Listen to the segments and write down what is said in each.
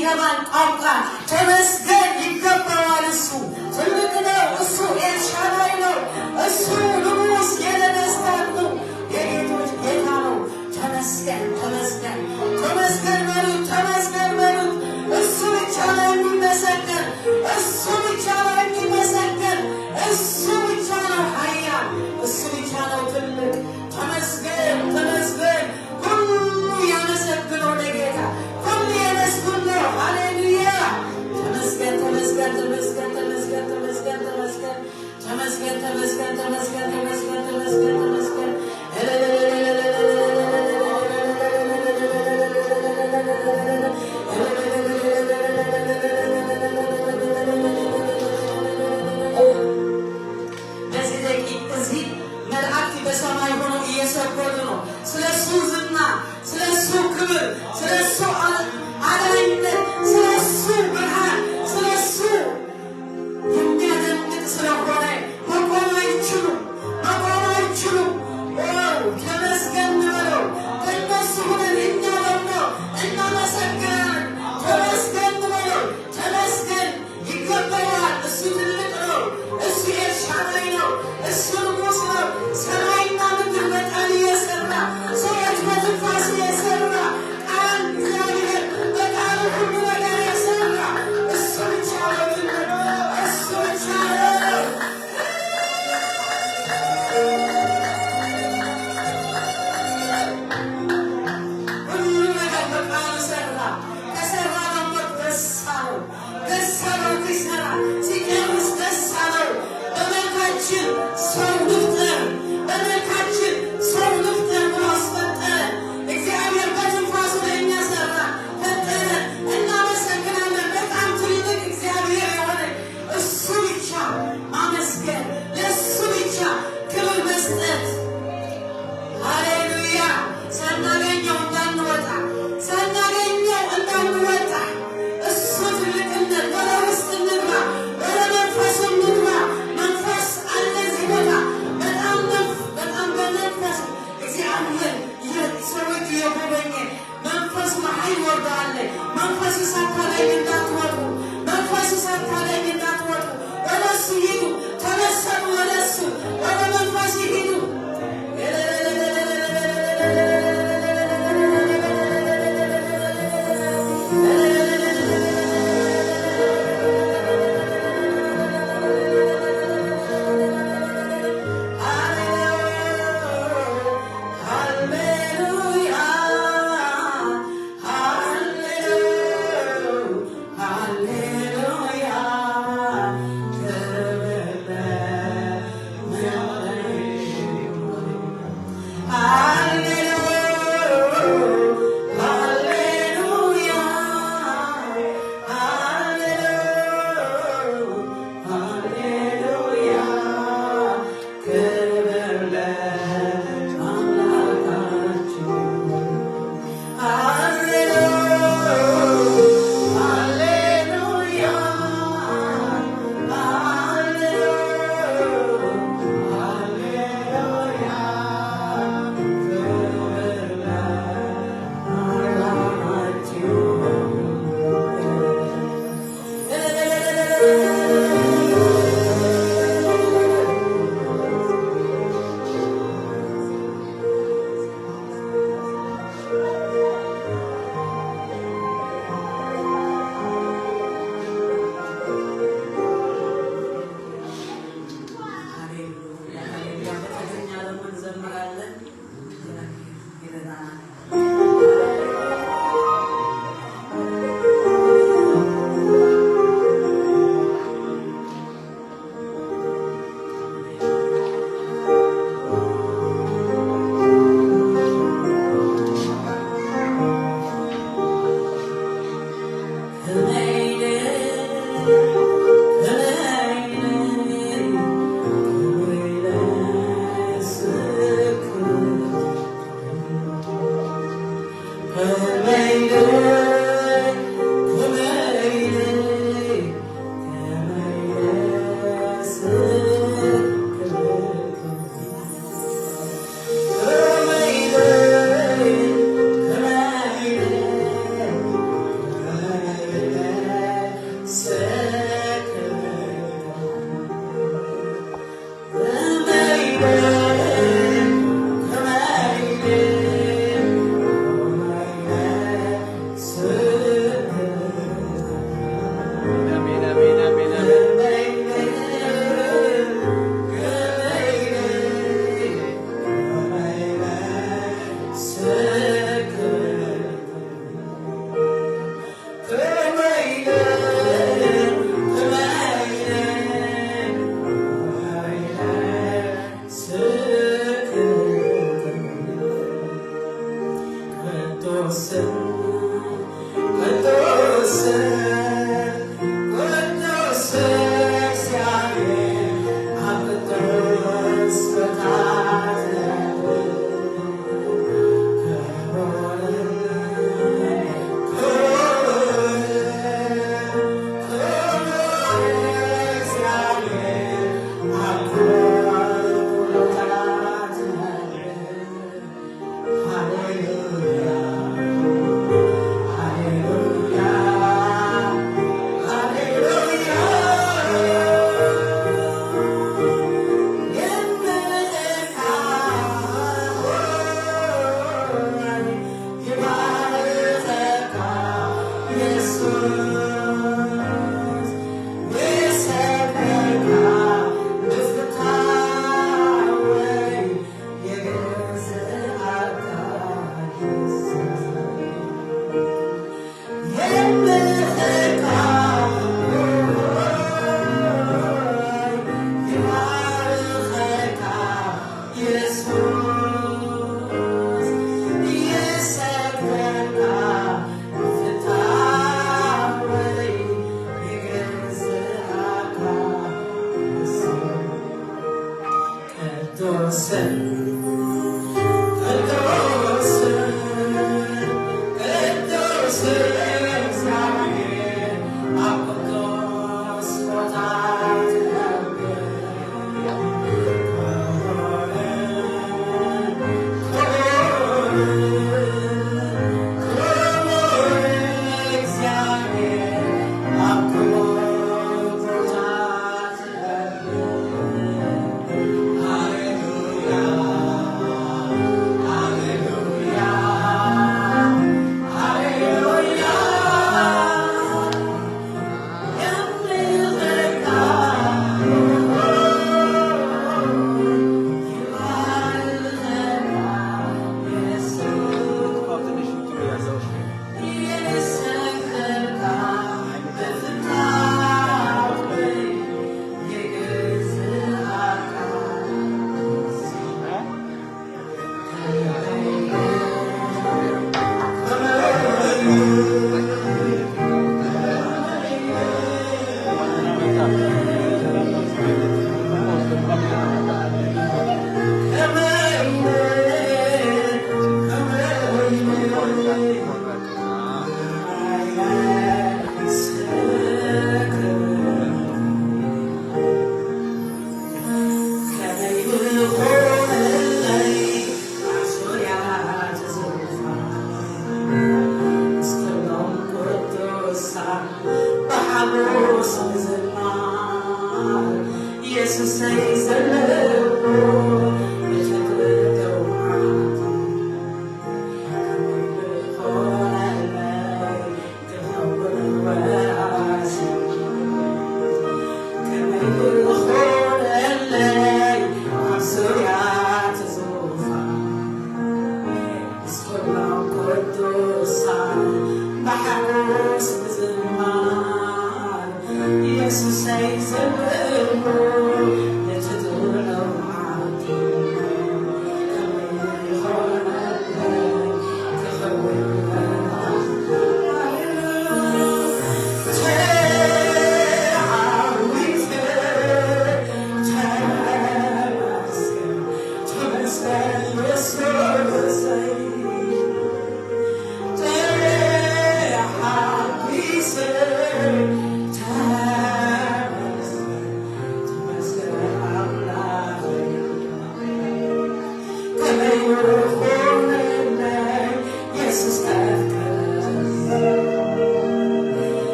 በሚገባን ቋንቋ ተመስገን ይገባዋል። እሱ ትልቅ ነው። እሱ ኤልሻዳይ ነው። እሱ ንጉሥ የነገሥታት ነው። የጌቶች ጌታ ነው። ተመስገን ተመስገን ተመስገን በሉት። ተመስገን በሉት። እሱ ብቻ ነው የሚመሰገን። እሱ ብቻ ነው የሚመሰገን። እሱ ብቻ ነው ኃያል። እሱ ብቻ ነው ትልቅ። ተመስገን ተመስገን። ሁሉ ያመሰግነው ለጌታ ሁሉ ያመስግነው። ሃሌሉያ። ተመስገን ተመስገን ተመስገን ተመስገን ተመስገን ተመስገን ተመስገን ተመስገን ተመስገን ተመስገን ተመስገን ተመስገን እዚህ መላእክት በሰማይ ሆነው እየሰገዱ ነው። ስለሱ ዝና፣ ስለሱ ክብር፣ ስለሱ አዳኝነት፣ ስለሱ ብርሃን፣ ስለሱ የሚያደንቅ ስለሆነ መቆም አይችሉም፣ መቆም አይችሉም። ተመስገን በለው። ከእነሱ ሆነን እኛ ደግሞ እናመሰግናለን። ተመስገን በለው። ተመስገን ይገባዋል። እሱ ትልቅ ነው። እሱ ኤልሻዳይ ነው። እሱ ንጉሥ ነው። ሰማይና ምድር በቃል የሠራ ሰዎች በትንፋሱ የሠራ ቃል እግዚአብሔር በቃሉ ሁሉ ነገር የሠራ እሱ ብቻ ነው ትልቅ። እሱ ብቻ ነው። ሁሉ ነገር በቃሉ ሠራ። ከሠራ ደግሞ ደስ አለው። ደስ አለው ሲሠራ፣ ሲጨርስ ደስ አለው። በመልካችን ሰው ንፍጠር፣ በመልካችን ሰው ንፍጠር ብሎ አስፈጠረ። እግዚአብሔር በትንፋሱ ለእኛ ሠራ፣ ፈጠረ። እናመሰግናለን። በጣም ትልቅ እግዚአብሔር የሆነ እሱ ብቻ ማመስገን፣ ለእሱ ብቻ ክብር መስጠት። ሃሌሉያ። ሳናገኘው እንዳንወጣ፣ ሳናገኘው እንዳንወጣ እሱ ትልቅነት ወደ ውስጥ እንግባ፣ ወደ መንፈሱ እንግባ። መንፈስ አለ እዚህ ቦታ። በጣም በመንፈስ እግዚአብሔር ሰዎች እየጎበኘ መንፈሱ ኃይል ወርደዋል። መንፈሱ ሳታገኝ እንዳትወጡ፣ መንፈሱ ሳታገኝ እንዳትወጡ። ወደ እሱ ሂዱ፣ ተመሰሉ። ወደ እሱ ወደ መንፈሱ ሂዱ። ሃሌሉያ ሃሌሉያ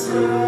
Amen.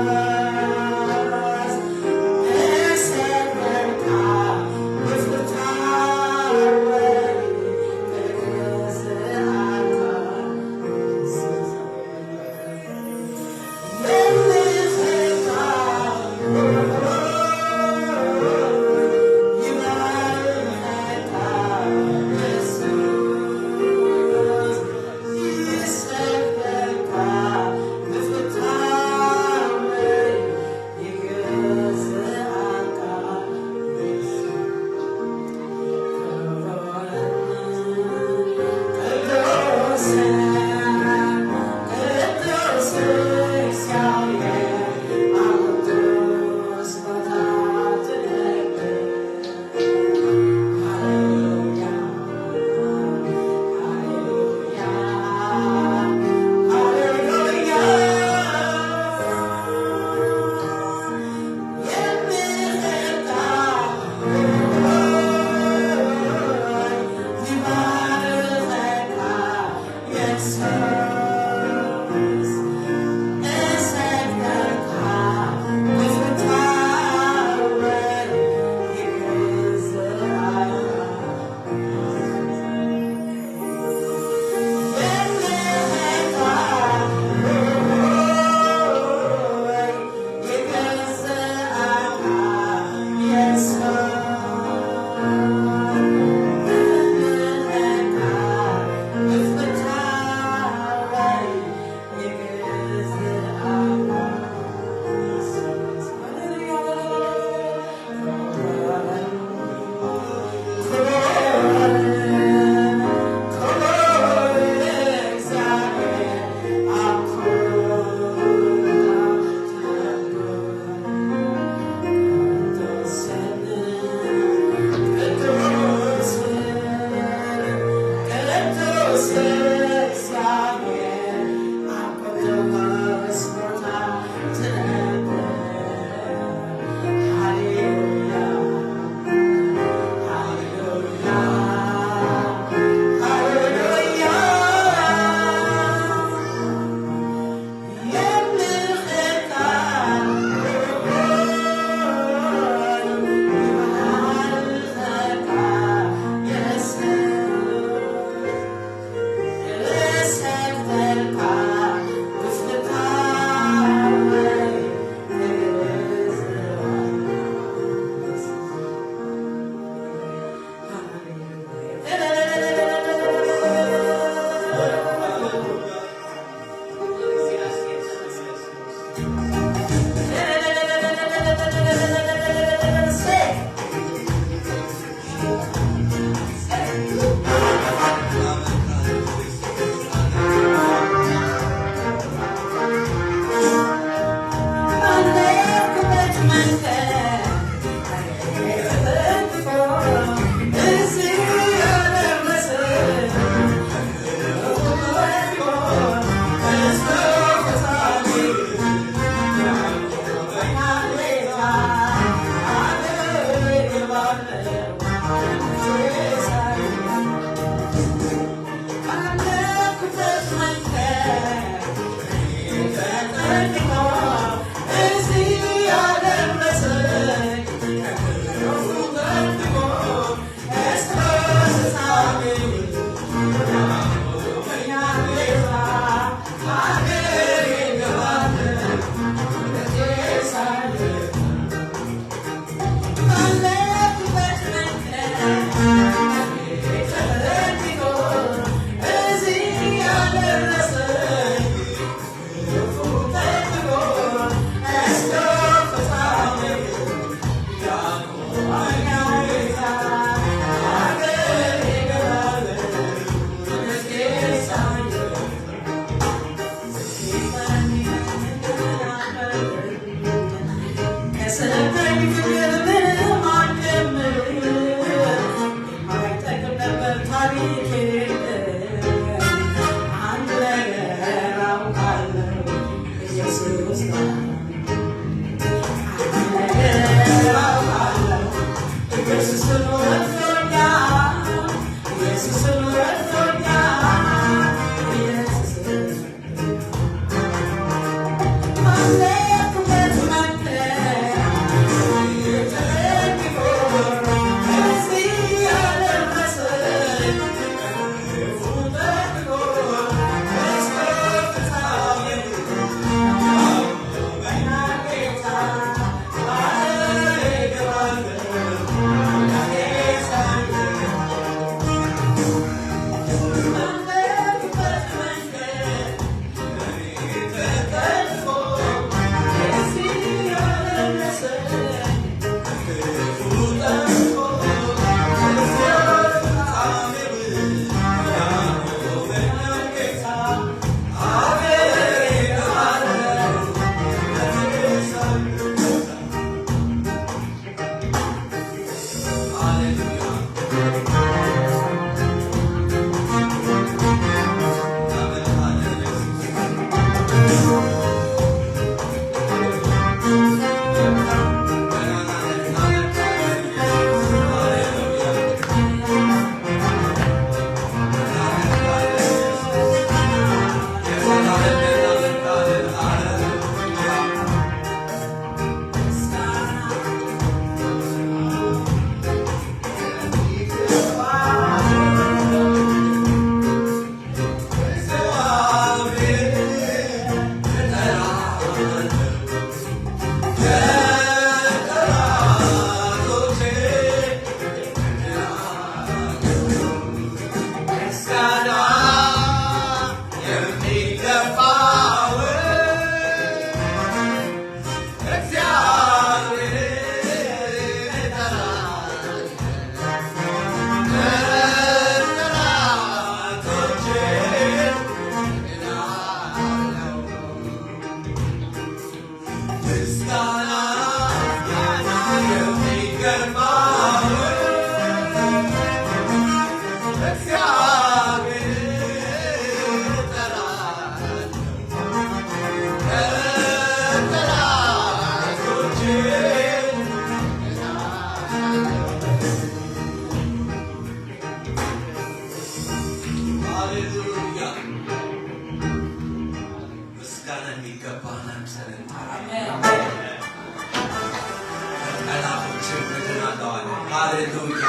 ሃሌሉያ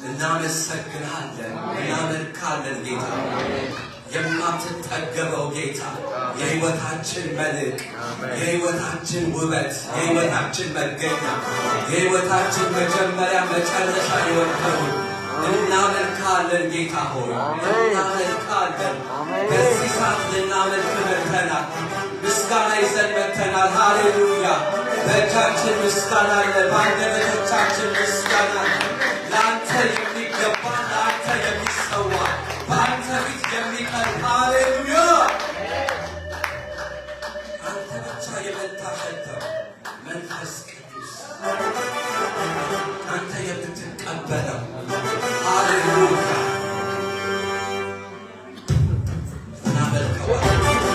እናመሰግናለን፣ እናመልካለን ጌታ የማትጠገበው ጌታ የሕይወታችን መልክ፣ የሕይወታችን ውበት፣ የሕይወታችን መገኛ፣ የሕይወታችን መጀመሪያ መጨረሻ የሆንከውን እናመልካለን ጌታ ሆይ እናመልካለን። በዚህ ሰዓት ልናመልክ መጥተናል። ምስጋና ይዘን መጥተናል። ሃሌሉያ በእጃችን ምስጋና አለ፣ በአንደበቶቻችን ምስጋና አለ። ለአንተ የሚገባ ለአንተ የሚሰዋ በአንተ ፊት የሚቀርብ ሃሌሉያ አንተ ብቻ የምታሸተው መንፈስ ቅዱስ አንተ የምትቀበለው ሃሌሉያ እናመልከዋለን።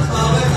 Power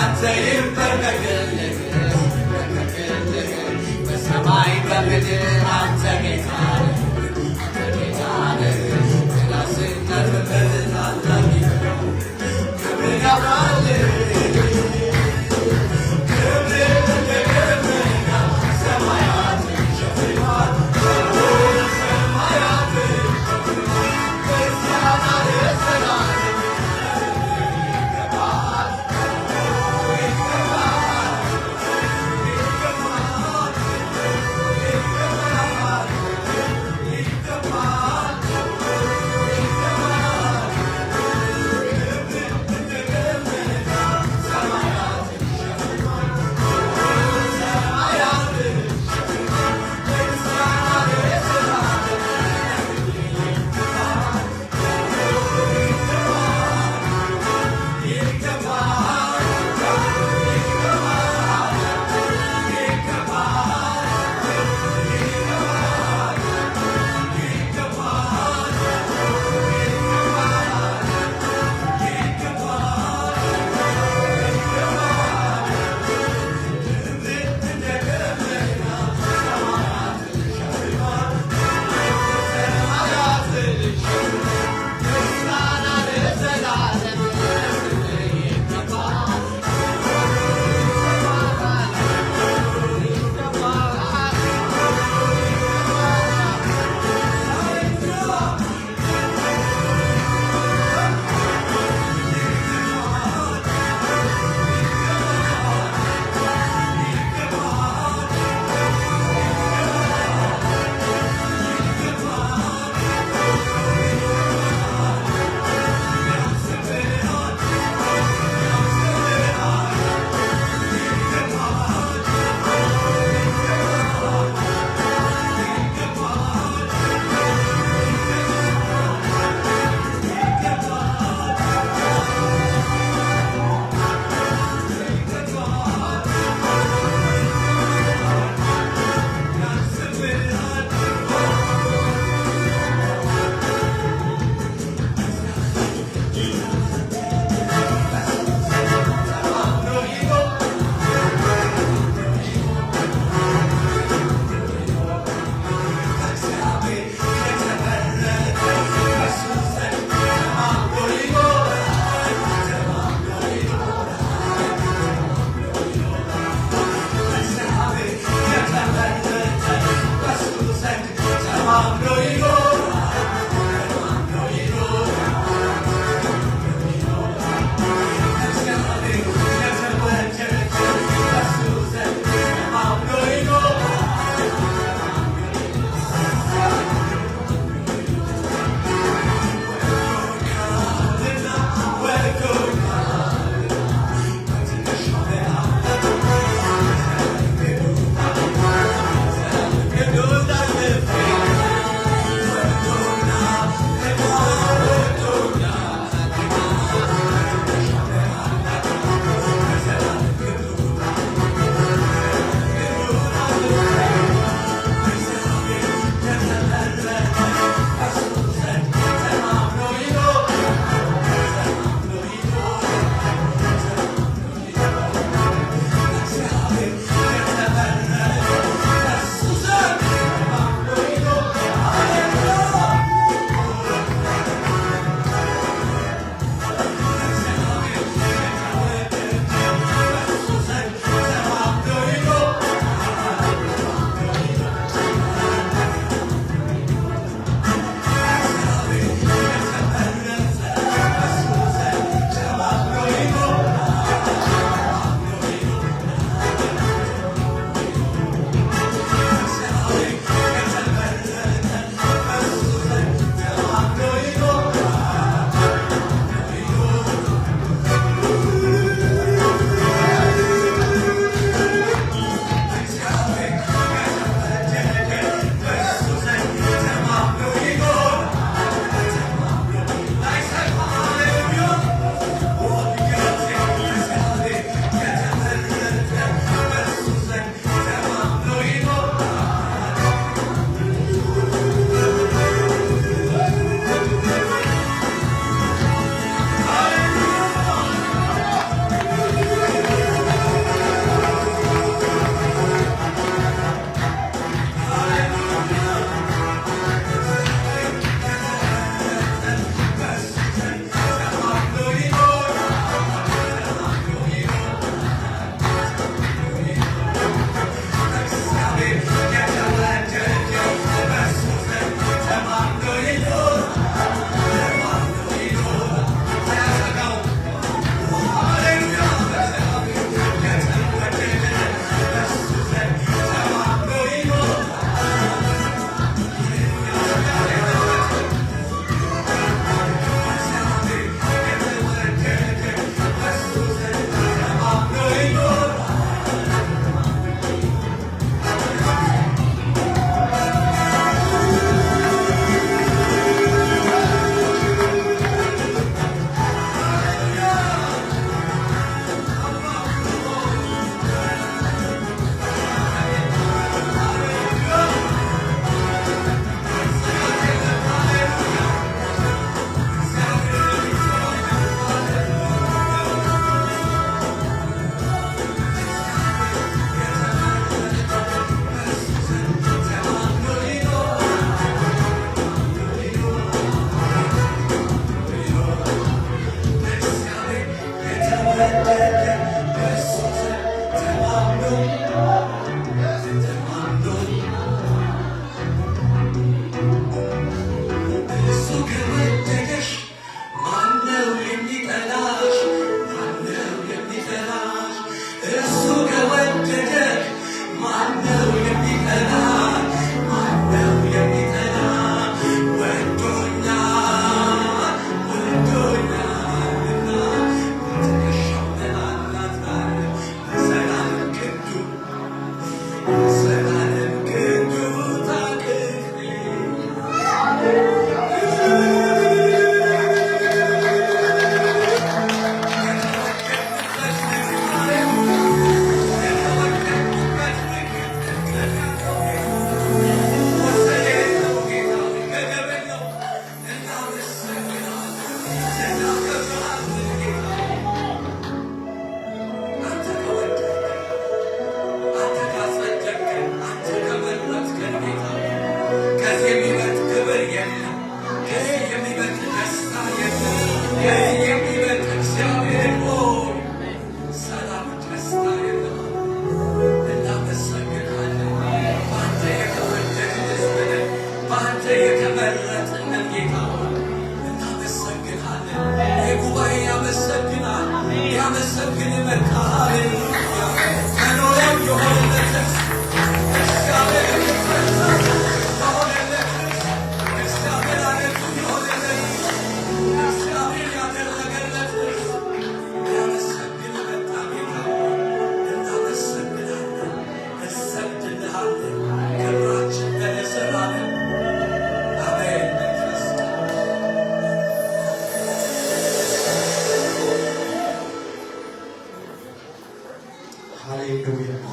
ላንተ ይንበርከክልህ በሰማይ በምድር አንተ ጌታ ነህ ጌታ ነህ ራስነት በታላቅ ክብር ያብራልህ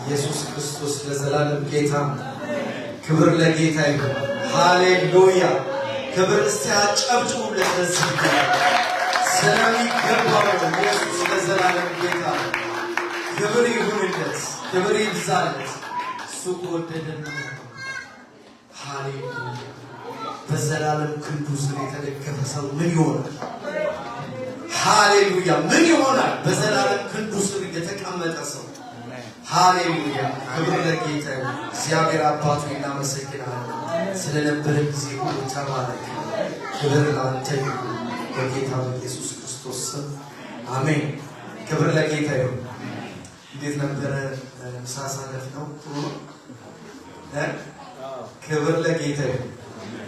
ኢየሱስ ክርስቶስ ለዘላለም ጌታ ክብር ለጌታ ይሁን። ሃሌሉያ ክብር እስቲ አጨብጭቡለት። ለዚህ ስለሚገባው ኢየሱስ ለዘላለም ጌታ ክብር ይሁንለት፣ ክብር ይብዛለት። እሱ ከወደደን ሃሌሉያ በዘላለም ክንዱ ስር የተደገፈ ሰው ምን ይሆናል? ሃሌሉያ ምን ይሆናል? በዘላለም ክንዱ ስር የተቀመጠ ሰው ሃሌሉያ ክብር ለጌታ ይሁን። እግዚአብሔር አባቱ እናመሰግናለን። ስለነበረ ጊዜ ሁሉ ተባረክ። ክብር ለአንተ ይሁን በጌታ በኢየሱስ ክርስቶስ ስም አሜን። ክብር ለጌታ ይሁን። እንዴት ነበረ ምሳ ሳለፍ ነው? ጥሩ ነው። ክብር ለጌታ ይሁን።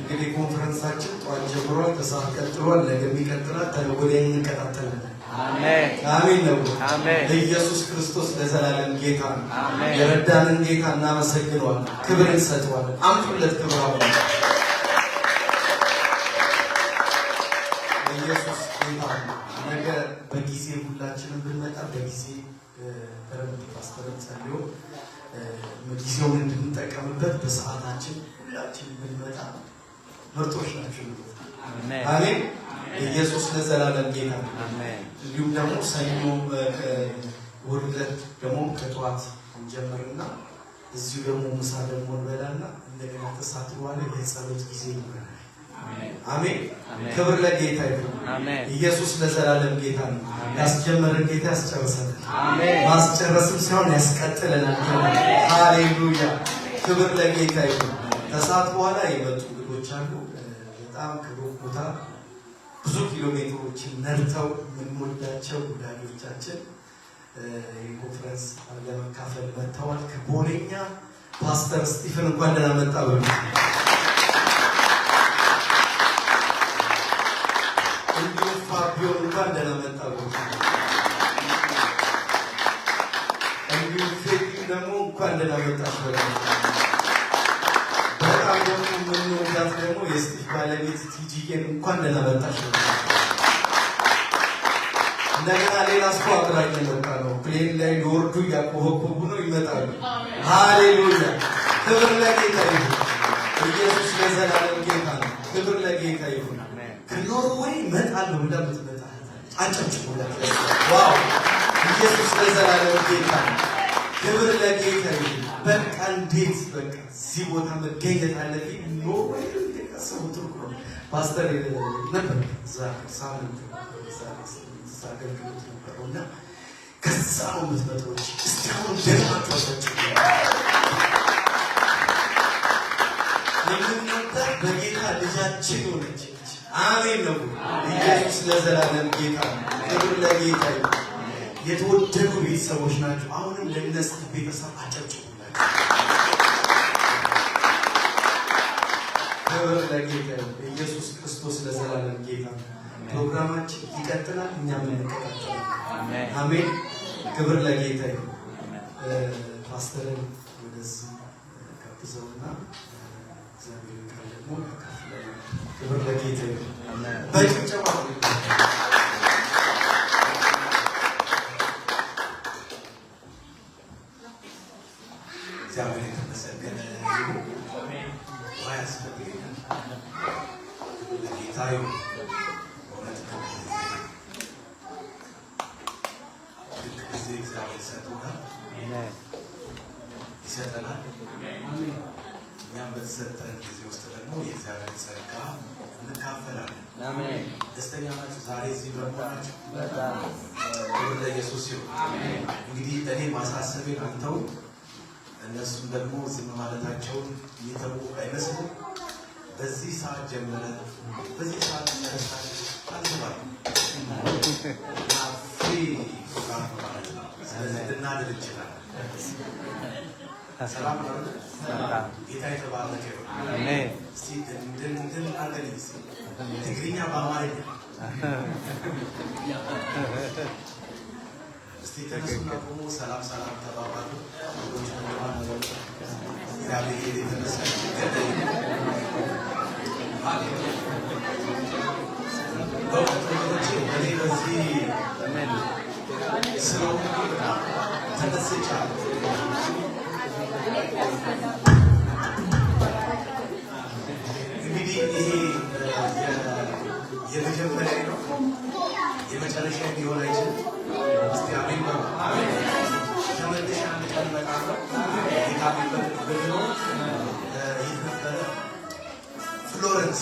እንግዲህ ኮንፈረንሳችን ጠዋት ጀምሯል፣ ከሰዓት ቀጥሏል፣ ነገም ይቀጥላል፣ ከነገ ወዲያ እንከታተላለን። አሜን አሜን ነው። አሜን። ኢየሱስ ክርስቶስ ለዘላለም ጌታ ነው። የረዳንን ጌታ እናመሰግነዋለን፣ ክብር እንሰጠዋለን። አምጡለት ክብር አሁን ኢየሱስ ጌታ ነው። ነገ በጊዜ ሁላችንም ብንመጣ በጊዜ በረምት ፓስተርን ጸልዮ ጊዜውን እንድንጠቀምበት በሰዓታችን ሁላችንም ብንመጣ ምርጦች ናቸው። አሜን። ኢየሱስ ለዘላለም ጌታ ነው። እንዲሁም ደግሞ ሰኞ ወርደት ደግሞ ከጠዋት እንጀምርና እዚሁ ደግሞ ምሳ ደግሞ እንበላና እንደገና ተሳት በኋላ የጸሎት ጊዜ ይኖራል። አሜን። ክብር ለጌታ ይሁን። ኢየሱስ ለዘላለም ጌታ ነው። ያስጀመረን ጌታ ያስጨርሰናል። ማስጨረስም ሳይሆን ያስቀጥለናል። ሃሌሉያ ክብር ለጌታ ይሁን። ከሰዓት በኋላ የመጡ እንግዶች አሉ። በጣም ከሩቅ ቦታ ብዙ ኪሎ ሜትሮችን ነድተው የምንወዳቸው ወዳጆቻችን የኮንፈረንስ ለመካፈል መጥተዋል። ከቦሌኛ ፓስተር ስቲፈን እንኳን ደህና መጣ ብሎ እንዲሁም ፋቢዮን እንኳን ደህና መጣ ብሎ እንዲሁም ፌቲ ደግሞ እንኳን ደህና መጣሽ ብሎ በጣም ደግሞ የምንወዳት ደግሞ የስቲፍ ባለቤት ቲጂኬን እንኳን ደህና መጣሽ ብሎ እንደገና ሌላ ሰው አብራኝ መጣ ነው። ፕሌን ላይ ሊወርዱ እያቆበቆቡ ነው ይመጣሉ። ሃሌሉያ ክብር ለጌታ ይሁን። ኢየሱስ ለዘላለም ጌታ ነው። ክብር ለጌታ ይሁን። ከኖርዌይ እመጣለሁ ብላ ብትመጣ አጨብጭቡላት። ዋው ኢየሱስ ለዘላለም ጌታ ነው። ክብር ለጌታ ይሁን። በቃ እንዴት በቃ እዚህ ቦታ መገኘት አለብኝ። ኖርዌይ ሰው ጥሩ ነው። ፓስተር ነበር ሳምንት አገልግሎት ነበረውና ከዛ ነው የምትመጣው። እስቲ አሁን ደግማችሁ አሳችሁ የምንወዳ በጌታ ልጃችን ሆነች። አሜን ነው። ኢየሱስ ለዘላለም ጌታ ነው። ክብር ለጌታ ይሁን። የተወደዱ ቤተሰቦች ናቸው። አሁንም ለእነሱ ቤተሰብ አጨብጭቡላቸው። ክብር ለጌታ ይሁን። ኢየሱስ ክርስቶስ ለዘላለም ጌታ። ፕሮግራማችን ይቀጥላል፣ እኛም እንቀጥላለን። አሜን። ክብር ለጌታ ይሁን። ፓስተርን ወደዚህ ጋብዘውና እግዚአብሔር ቃል ደግሞ ያካፍለናል። ክብር ለጌታ ይሁን። በጭብጨባ እግዚአብሔር የተመሰገነ ይሁን። ያስፈልገናል ለጌታ ይሁን። እውነት ጊዜ እግዚአብሔር ይሰጡናል፣ ይሰጠናል። እኛም በተሰጠን ጊዜ ውስጥ ደግሞ የእግዚአብሔር ጸጋ እንካፈላለን። ደስተኛ ናችሁ ዛሬ እዚህ በመሆናችሁ? ክብር ለኢየሱስ ይሁን። እንግዲህ እኔ ማሳሰቤን አንተው እነሱም ደግሞ ዝም ማለታቸውን የሚተዉ አይመስልም። በዚህ ሰዓት ጀምረ በዚህ ሰዓት ጨረሳል አልባል ፍሪ ማለት ነው። ስለዚህ ልናድር እንችላለን። ሰላም ነው። ጌታ የተባረከ ይሁን። እስቲ እንድን አድርገን ትግርኛ በአማርኛ እስቲ ተነሱና ቆሙ። ሰላም ሰላም ተባባሉ። እግዚአብሔር የተመሰገነ ይሁን። በወቅቶች እኔ በዚህ ስለሆነ ተደስቻለሁ። እንግዲህ ይሄ የመጀመሪያ ነው፣ የመጨረሻ ሊሆን አይችልም። እስቲ አሜን በሉ። ተመልሼ አንድ ቀን እመጣለሁ። ጌታ ቢፈቅድ የት ነበረ? ፍሎረንስ፣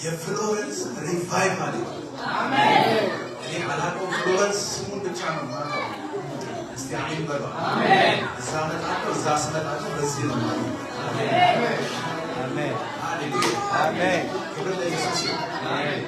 የፍሎረንስ ሪቫይቫል። እኔ አላውቀውም፣ ፍሎረንስ ስሙን ብቻ ነው የማውቀው። እስቲ አሜን በሉ። እዛ እመጣለሁ። እዛ ስመጣለሁ በዚህ ነው። አሜን አሜን። ክብር ለኢየሱስ ይሁን።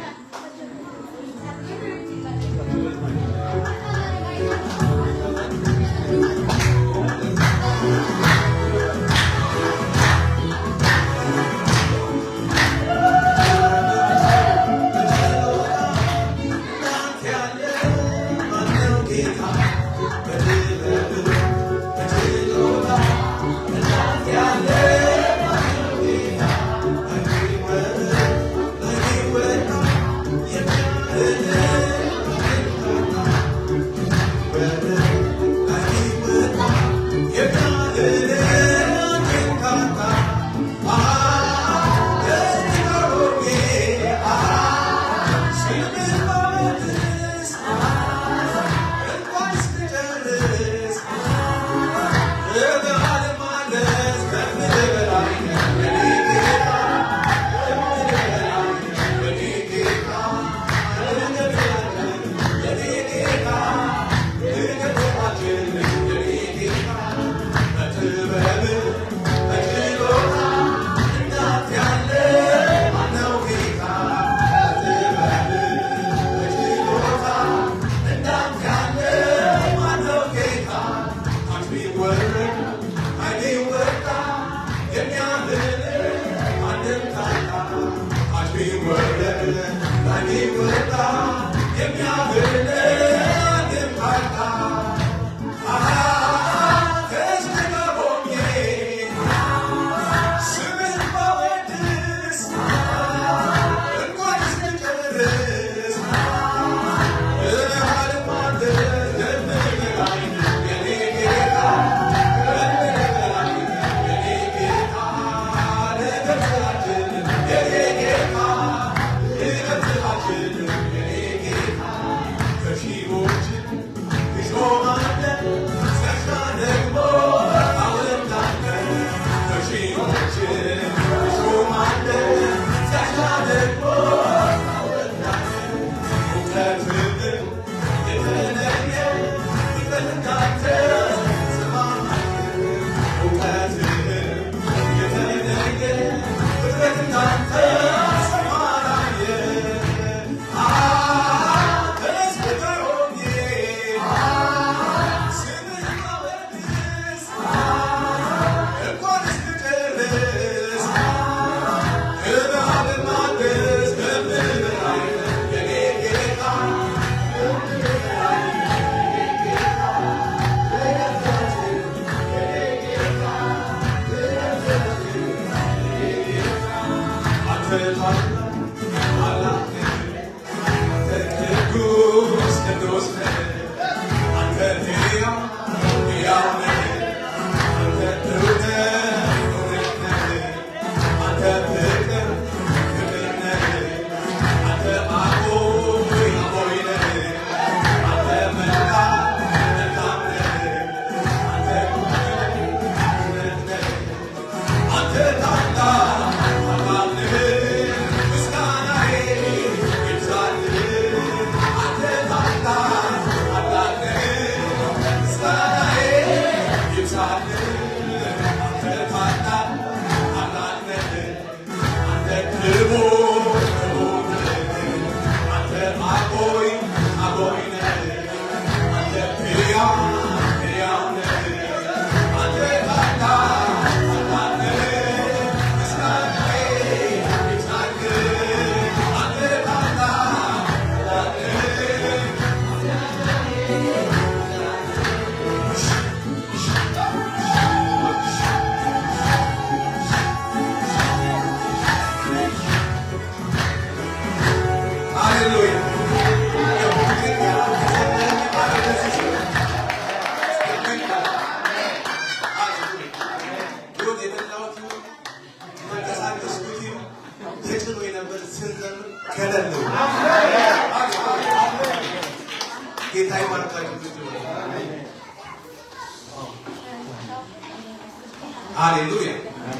ሃሌሉያ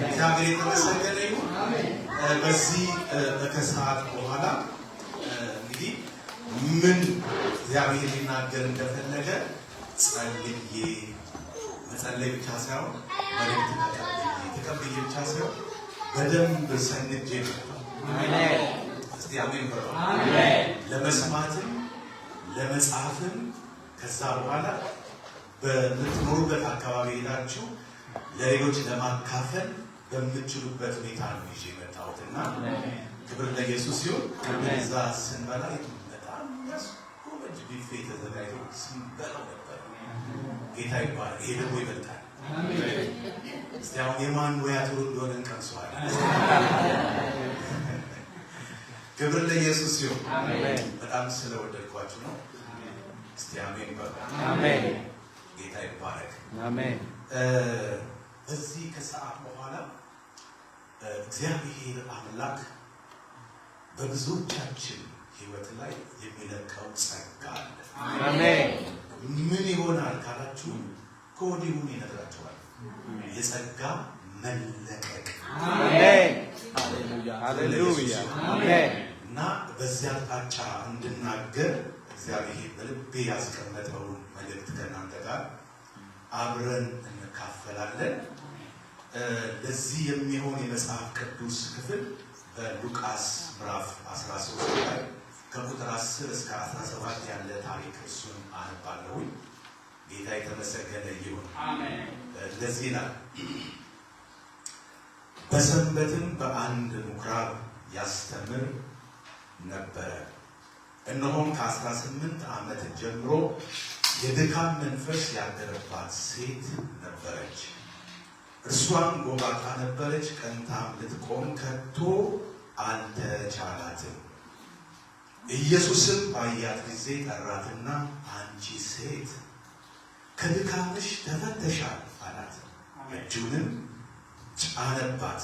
እግዚአብሔር የተመሰገነ ይሁን። በዚህ ከሰዓት በኋላ እንግዲህ ምን እግዚአብሔር ሊናገር እንደፈለገ ጸልዬ መጸለይ ብቻ ሳይሆን መልእክት ተቀብዬ ብቻ ሳይሆን በደንብ ሰንጄ እስቲ አሜን በሉ። ለመስማትም ለመጻፍም ከዛ በኋላ በምትኖሩበት አካባቢ ሄዳችሁ ለሌሎች ለማካፈል በምትችሉበት ሁኔታ ነው ይዤ የመጣሁትና ክብር ለኢየሱስ ይሁን። እዛ ስንበላ በጣም ያስጎመጅ ቢፌ ተዘጋጅቶ ስንበላው ነበር። ጌታ ይባላል። ይሄ ደግሞ ይበልጣል። እስቲ አሁን የማን ሙያ ጥሩ እንደሆነ እንቀምሰዋለን። ክብር ለኢየሱስ ይሁን። በጣም ስለወደድኳችሁ ነው። እስቲ አሜን በሉ። ጌታ ይባረክ። በዚህ ከሰዓት በኋላ እግዚአብሔር አምላክ በብዙዎቻችን ሕይወት ላይ የሚለቀው ጸጋ አለ። ምን ይሆናል ካላችሁ ከወዲሁ ይነግራችኋል። የጸጋ መለቀቅ ሃሌሉያ እና በዚያ አቅጣጫ እንድናገር እግዚአብሔር በልቤ ያስቀመጠውን መልእክት ከእናንተ ጋር አብረን እንካፈላለን። ለዚህ የሚሆን የመጽሐፍ ቅዱስ ክፍል በሉቃስ ምዕራፍ 13 ላይ ከቁጥር 10 እስከ 17 ያለ ታሪክ እሱን አነባለሁኝ። ጌታ የተመሰገነ ይሁን። እንደዚህ ይላል። በሰንበትም በአንድ ምኩራብ ያስተምር ነበረ። እነሆም ከ18 ዓመት ጀምሮ የድካም መንፈስ ያደረባት ሴት ነበረች። እርሷም ጎባጣ ነበረች፣ ቀንታም ልትቆም ከቶ አልተቻላትም። ኢየሱስም ባያት ጊዜ ጠራትና አንቺ ሴት ከድካምሽ ተፈተሻል አላት። እጁንም ጫነባት።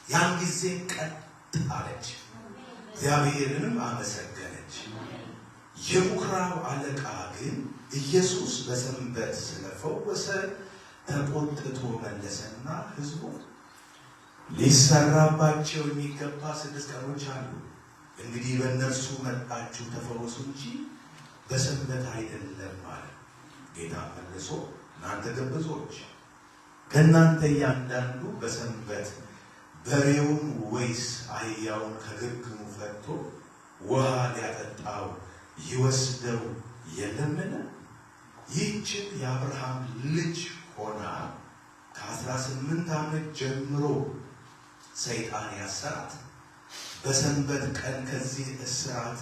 ያን ጊዜ ቀጥ አለች፣ እግዚአብሔርንም አመሰገነች። የምኩራብ አለቃ ግን ኢየሱስ በሰንበት ስለፈወሰ ተቆጥቶ መለሰና ሕዝቡ ሊሰራባቸው የሚገባ 6 ቀኖች አሉ፣ እንግዲህ በእነርሱ መጣችሁ ተፈወሱ እንጂ በሰንበት አይደለም አለ። ጌታ መልሶ እናንተ ግብዞች፣ ከእናንተ እያንዳንዱ በሰንበት በሬውን ወይስ አህያውን ከግርግሙ ፈትቶ ውሃ ሊያጠጣው ይወስደው የለምን? ይህችን የአብርሃም ልጅ ሆና ከ18 ዓመት ጀምሮ ሰይጣን ያሰራት በሰንበት ቀን ከዚህ እስራት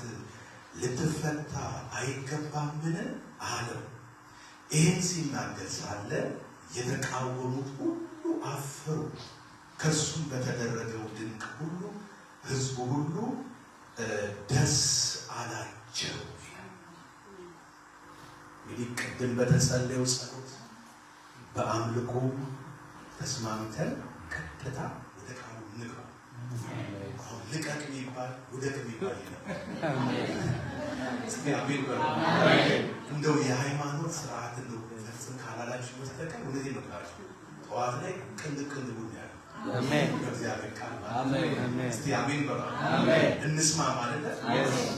ልትፈታ አይገባምን? አለው። ይህን ሲናገር ሳለ የተቃወሙት ሁሉ አፈሩ። ከእርሱም በተደረገው ድንቅ ሁሉ ሕዝቡ ሁሉ ደስ አላቸው። እንግዲህ ቅድም በተጸለየው ጸሎት በአምልኮ ተስማምተን ቀጥታ ወደ ቃሉ እንግባ። አሁን ልቀቅ የሚባል ውደቅ የሚባል እንደው የሃይማኖት ስርዓት እንደው ፈጽም ካላላችሁ በስተቀር ወደዚህ ነው ቃላችሁ ጠዋት ላይ ቅንድ ቡን ያለ እግዚአብሔር ቃል እስቲ አሜን በሉ። እንስማ ማለት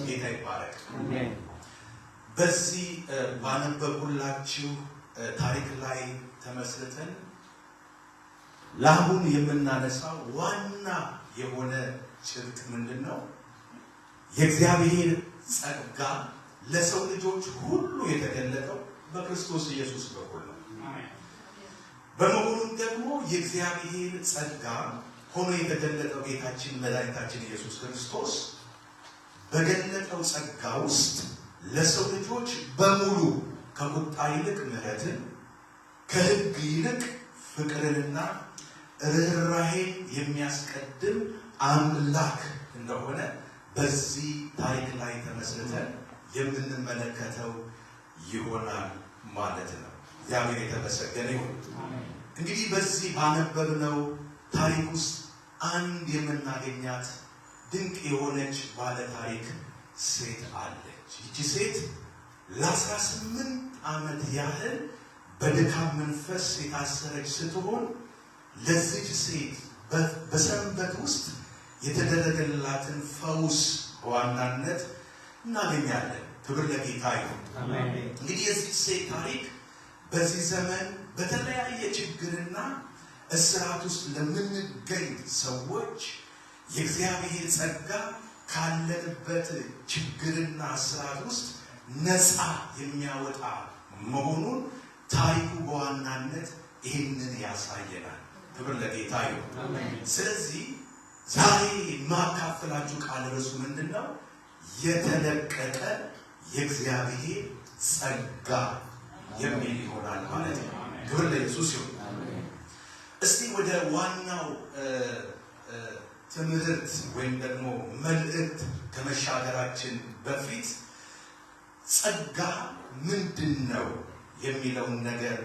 ጌታ ይባረክ። በዚህ ባነበብኩላችሁ ታሪክ ላይ ተመስርተን ለአሁን የምናነሳው ዋና የሆነ ጭብጥ ምንድን ነው? የእግዚአብሔር ጸጋ ለሰው ልጆች ሁሉ የተገለጠው በክርስቶስ ኢየሱስ በኩል ነው። በመሆኑም ደግሞ የእግዚአብሔር ጸጋ ሆኖ የተገለጠው ጌታችን መድኃኒታችን ኢየሱስ ክርስቶስ በገለጠው ጸጋ ውስጥ ለሰው ልጆች በሙሉ ከቁጣ ይልቅ ምሕረትን፣ ከሕግ ይልቅ ፍቅርንና ርኅራኄን የሚያስቀድም አምላክ እንደሆነ በዚህ ታሪክ ላይ ተመስርተን የምንመለከተው ይሆናል ማለት ነው። እግዚአብሔር የተመሰገነ ይሁን። እንግዲህ በዚህ ባነበብነው ታሪክ ውስጥ አንድ የምናገኛት ድንቅ የሆነች ባለ ታሪክ ሴት አለች። ይቺ ሴት ለ18 ዓመት ያህል በድካም መንፈስ የታሰረች ስትሆን ለዚች ሴት በሰንበት ውስጥ የተደረገላትን ፈውስ በዋናነት እናገኛለን። ክብር ለጌታ ይሁን። እንግዲህ የዚች ሴት ታሪክ በዚህ ዘመን በተለያየ ችግርና እስራት ውስጥ ለምንገኝ ሰዎች የእግዚአብሔር ጸጋ ካለንበት ችግርና እስራት ውስጥ ነፃ የሚያወጣ መሆኑን ታሪኩ በዋናነት ይህንን ያሳየናል። ክብር ለጌታ ይሁን። ስለዚህ ዛሬ የማካፈላችሁ ቃል ርዕሱ ምንድን ነው? የተለቀቀ የእግዚአብሔር ጸጋ የሚል ይሆናል ማለት ነው። ክብር ለኢየሱስ ይሁን። እስቲ ወደ ዋናው ትምህርት ወይም ደግሞ መልእክት ከመሻገራችን በፊት ጸጋ ምንድን ነው የሚለውን ነገር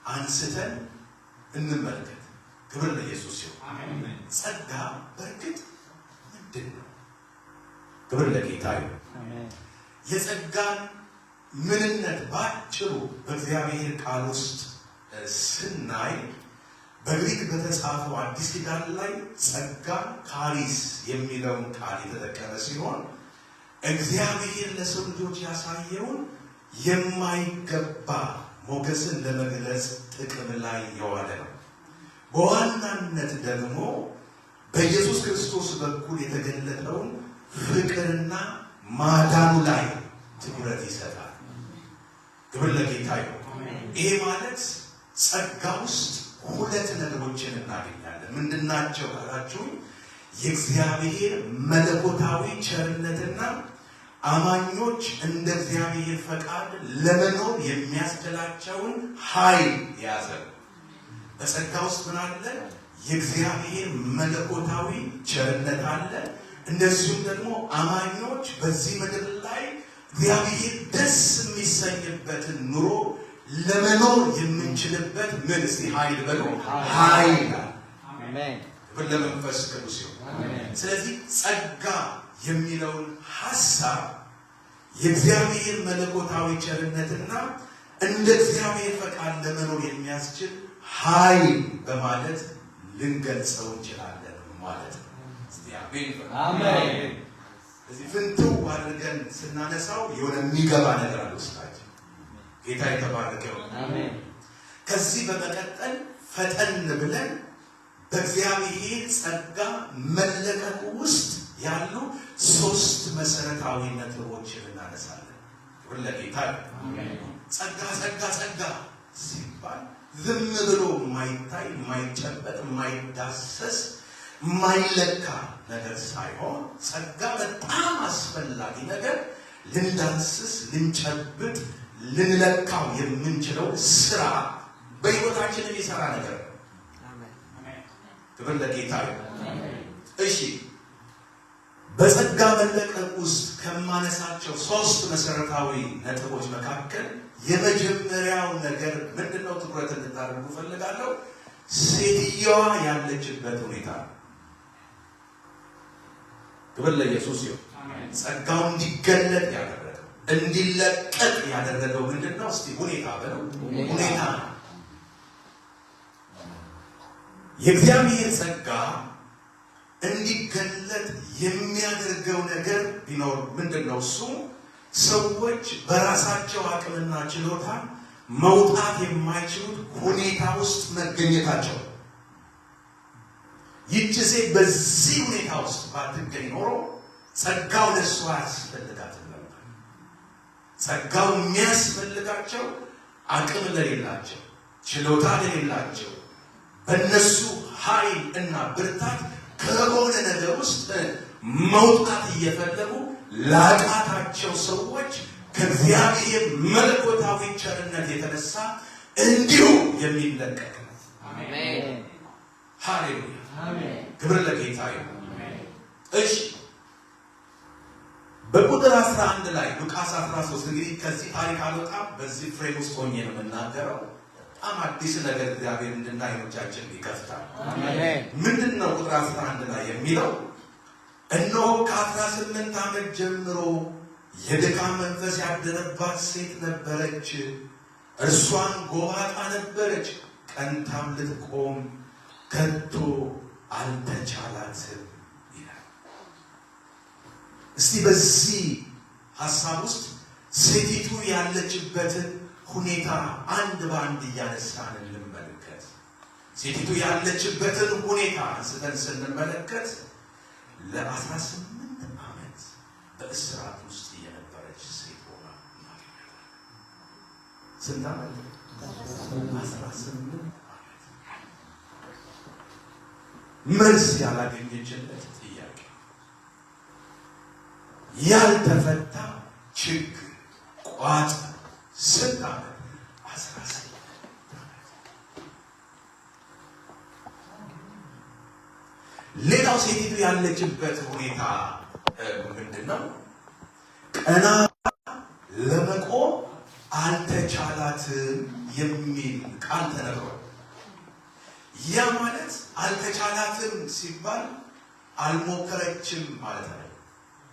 አንስተን እንመልከት። ክብር ለኢየሱስ ይሁን። ጸጋ በእርግጥ ምንድን ነው? ክብር ለጌታ ይሁን። የጸጋን ምንነት ባጭሩ በእግዚአብሔር ቃል ውስጥ ስናይ በግሪክ በተጻፈው አዲስ ኪዳን ላይ ጸጋ ካሪስ የሚለውን ቃል የተጠቀመ ሲሆን እግዚአብሔር ለሰው ልጆች ያሳየውን የማይገባ ሞገስን ለመግለጽ ጥቅም ላይ የዋለ ነው። በዋናነት ደግሞ በኢየሱስ ክርስቶስ በኩል የተገለጠውን ፍቅርና ማዳኑ ላይ ትኩረት ይሰጣል። ክብር ለጌታ ይሁን። ይሄ ማለት ጸጋ ውስጥ ሁለት ነገሮችን እናገኛለን። ምንድናቸው ካላችሁ የእግዚአብሔር መለኮታዊ ቸርነትና አማኞች እንደ እግዚአብሔር ፈቃድ ለመኖር የሚያስችላቸውን ኃይል የያዘ ነው። በጸጋ ውስጥ ምን አለ? የእግዚአብሔር መለኮታዊ ቸርነት አለ። እንደዚሁም ደግሞ አማኞች በዚህ ምድር ላይ እግዚአብሔር ደስ የሚሰኝበትን ኑሮ ለመኖር የምንችልበት ምን እስቲ ኃይል በሉ ኃይል አሜን ለመንፈስ ቅዱስ ይሁን። ስለዚህ ጸጋ የሚለውን ሐሳብ የእግዚአብሔር መለኮታዊ ቸርነትና እንደ እግዚአብሔር ፈቃድ ለመኖር የሚያስችል ኃይል በማለት ልንገልጸው እንችላለን ማለት ነው። እስቲ አሜን። እዚህ ፍንትው አድርገን ስናነሳው የሆነ የሚገባ ነገር አለ ውስጣችን። ጌታ የተባረከው አሜን። ከዚህ በመቀጠል ፈጠን ብለን በእግዚአብሔር ጸጋ መለቀቁ ውስጥ ያሉ ሶስት መሰረታዊ ነጥቦችን እናነሳለን። ወለጌታ አሜን። ጸጋ ጸጋ ጸጋ ሲባል ዝም ብሎ የማይታይ የማይጨበጥ የማይዳሰስ የማይለካ ነገር ሳይሆን ጸጋ በጣም አስፈላጊ ነገር ልንዳስስ ልንጨብጥ ልንለካው የምንችለው ስራ በሕይወታችን የሚሰራ ነገር ነው። ክብር ለጌታ ይሁን። እሺ በጸጋ መለቀቅ ውስጥ ከማነሳቸው ሶስት መሰረታዊ ነጥቦች መካከል የመጀመሪያው ነገር ምንድነው? ትኩረት እንድታደርጉ ፈልጋለሁ። ሴትዮዋ ያለችበት ሁኔታ። ክብር ለኢየሱስ ይሁን። ጸጋው እንዲገለጥ ያደረገው እንዲለቀቅ ያደረገው ምንድነው? እስቲ ሁኔታ በለው ሁኔታ። የእግዚአብሔር ጸጋ እንዲገለጥ የሚያደርገው ነገር ቢኖር ምንድነው? እሱ ሰዎች በራሳቸው አቅምና ችሎታ መውጣት የማይችሉት ሁኔታ ውስጥ መገኘታቸው። ይህች ሴት በዚህ ሁኔታ ውስጥ ባትገኝ ኖሮ ጸጋው ለእሷ ያስፈልጋትም ነበር። ጸጋው የሚያስፈልጋቸው አቅም ለሌላቸው፣ ችሎታ ለሌላቸው፣ በእነሱ ኃይል እና ብርታት ከሆነ ነገር ውስጥ መውጣት እየፈለጉ ላቃታቸው ሰዎች ከእግዚአብሔር መለኮታዊ ቸርነት የተነሳ እንዲሁ የሚለቀቅ ነው። አሜን ሃሌሉያ አሜን። ክብር ለጌታ ይሁን። እሺ በቁጥር 11 ላይ ሉቃስ 13 እንግዲህ ከዚህ ታሪክ አልወጣም። በዚህ ፍሬም ውስጥ ሆኜ ነው የምናገረው። በጣም አዲስ ነገር እግዚአብሔር እንድናይ ዓይኖቻችን ይከፍታል። አሜን። ምንድነው ቁጥር 11 ላይ የሚለው? እነሆ ከ18 ዓመት ጀምሮ የድካም መንፈስ ያደረባት ሴት ነበረች። እርሷን ጎባጣ ነበረች። ቀንታም ልትቆም ከቶ አልተቻላትም ይላል። እስቲ በዚህ ሀሳብ ውስጥ ሴቲቱ ያለችበትን ሁኔታ አንድ በአንድ እያነሳን እንመለከት። ሴቲቱ ያለችበትን ሁኔታ አንስተን ስንመለከት ለ18 ዓመት በእስራት ውስጥ የነበረች ሴት ሆና እናገኛለን። ስንት ዓመት? 18 ዓመት። መልስ ያላገኘችለት ጥያቄ፣ ያልተፈታ ችግር ቋጥ ስንት ዓመት? 18 ዓመት። ሌላው ሴቲቱ ያለችበት ሁኔታ ምንድን ነው? ቀና ለመቆም አልተቻላትም የሚል ቃል ተነግሯል። ያ ማለት አልተቻላትም ሲባል አልሞከረችም ማለት ነው።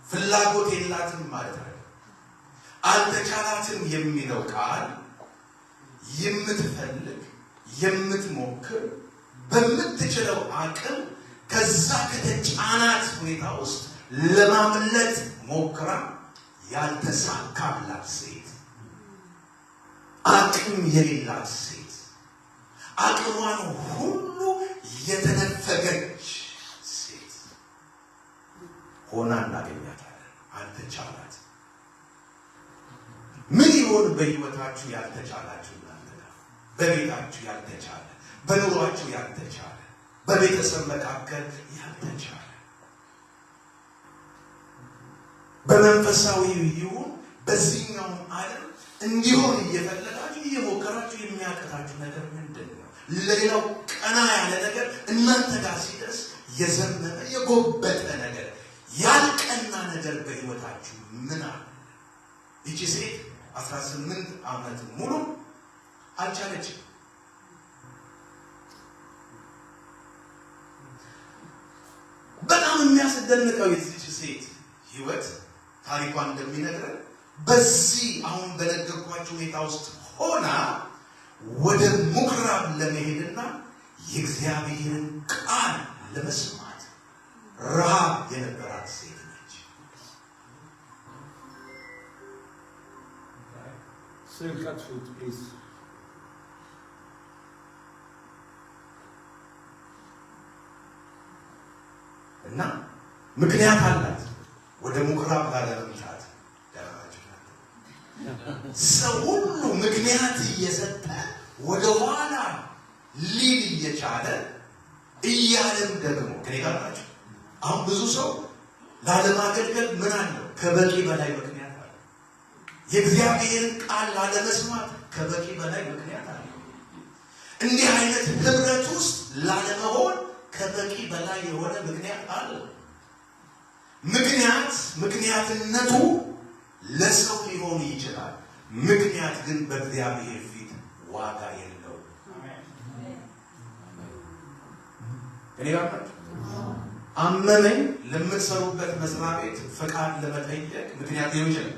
ፍላጎት የላትም ማለት ነው። አልተቻላትም የሚለው ቃል የምትፈልግ የምትሞክር በምትችለው አቅም ከዛ ከተጫናት ሁኔታ ውስጥ ለማምለጥ ሞክራ ያልተሳካላት ሴት፣ አቅም የሌላት ሴት፣ አቅሟን ሁሉ የተነፈገች ሴት ሆና እናገኛታለን። አልተቻላት። ምን ይሆን በሕይወታችሁ ያልተቻላችሁ? በቤታችሁ ያልተቻለ፣ በኑሯችሁ ያልተቻለ፣ በቤተሰብ መካከል ያልተቻለ፣ በመንፈሳዊ ይሁን በዚህኛው ዓለም እንዲሆን እየፈለጋችሁ እየሞከራችሁ የሚያቀታችሁ ነገር ምንድን ነው? ለሌላው ቀና ያለ ነገር እናንተ ጋር ሲደርስ የዘመነ የጎበጠ ነገር ያልቀና ነገር በሕይወታችሁ ምን አለ? ይቺ ሴት 18 ዓመት ሙሉ አልቻለችም። በጣም የሚያስደንቀው የዚች ሴት ሕይወት ታሪኳን እንደሚነግረን በዚህ አሁን በነገርኳችሁ ሁኔታ ውስጥ ሆና ወደ ምኩራብ ለመሄድና የእግዚአብሔርን ቃል ለመስማት ረሃብ የነበራት ሴት ነች። እና ምክንያት አላት ወደ ምኩራብ ላለመምጣት። ሰው ሁሉ ምክንያት እየሰጠ ወደ ኋላ ሊል እየቻለ እያለም ደግሞ ከኔ ጋር ናቸው። አሁን ብዙ ሰው ላለማገልገል ምን አለው? ከበቂ በላይ ምክንያት አለ። የእግዚአብሔርን ቃል ላለመስማት ከበቂ በላይ ምክንያት አለ። እንዲህ አይነት ህብረት ውስጥ ላለመሆን ከበቂ በላይ የሆነ ምክንያት አለ። ምክንያትነቱ ለሰው ሊሆን ይችላል። ምክንያት ግን በእግዚአብሔር ፊት ዋጋ የለውም። እኔ አመመኝ ለምትሰሩበት መስሪያ ቤት ፈቃድ ለመጠየቅ ምክንያት ሊሆን ይችላል።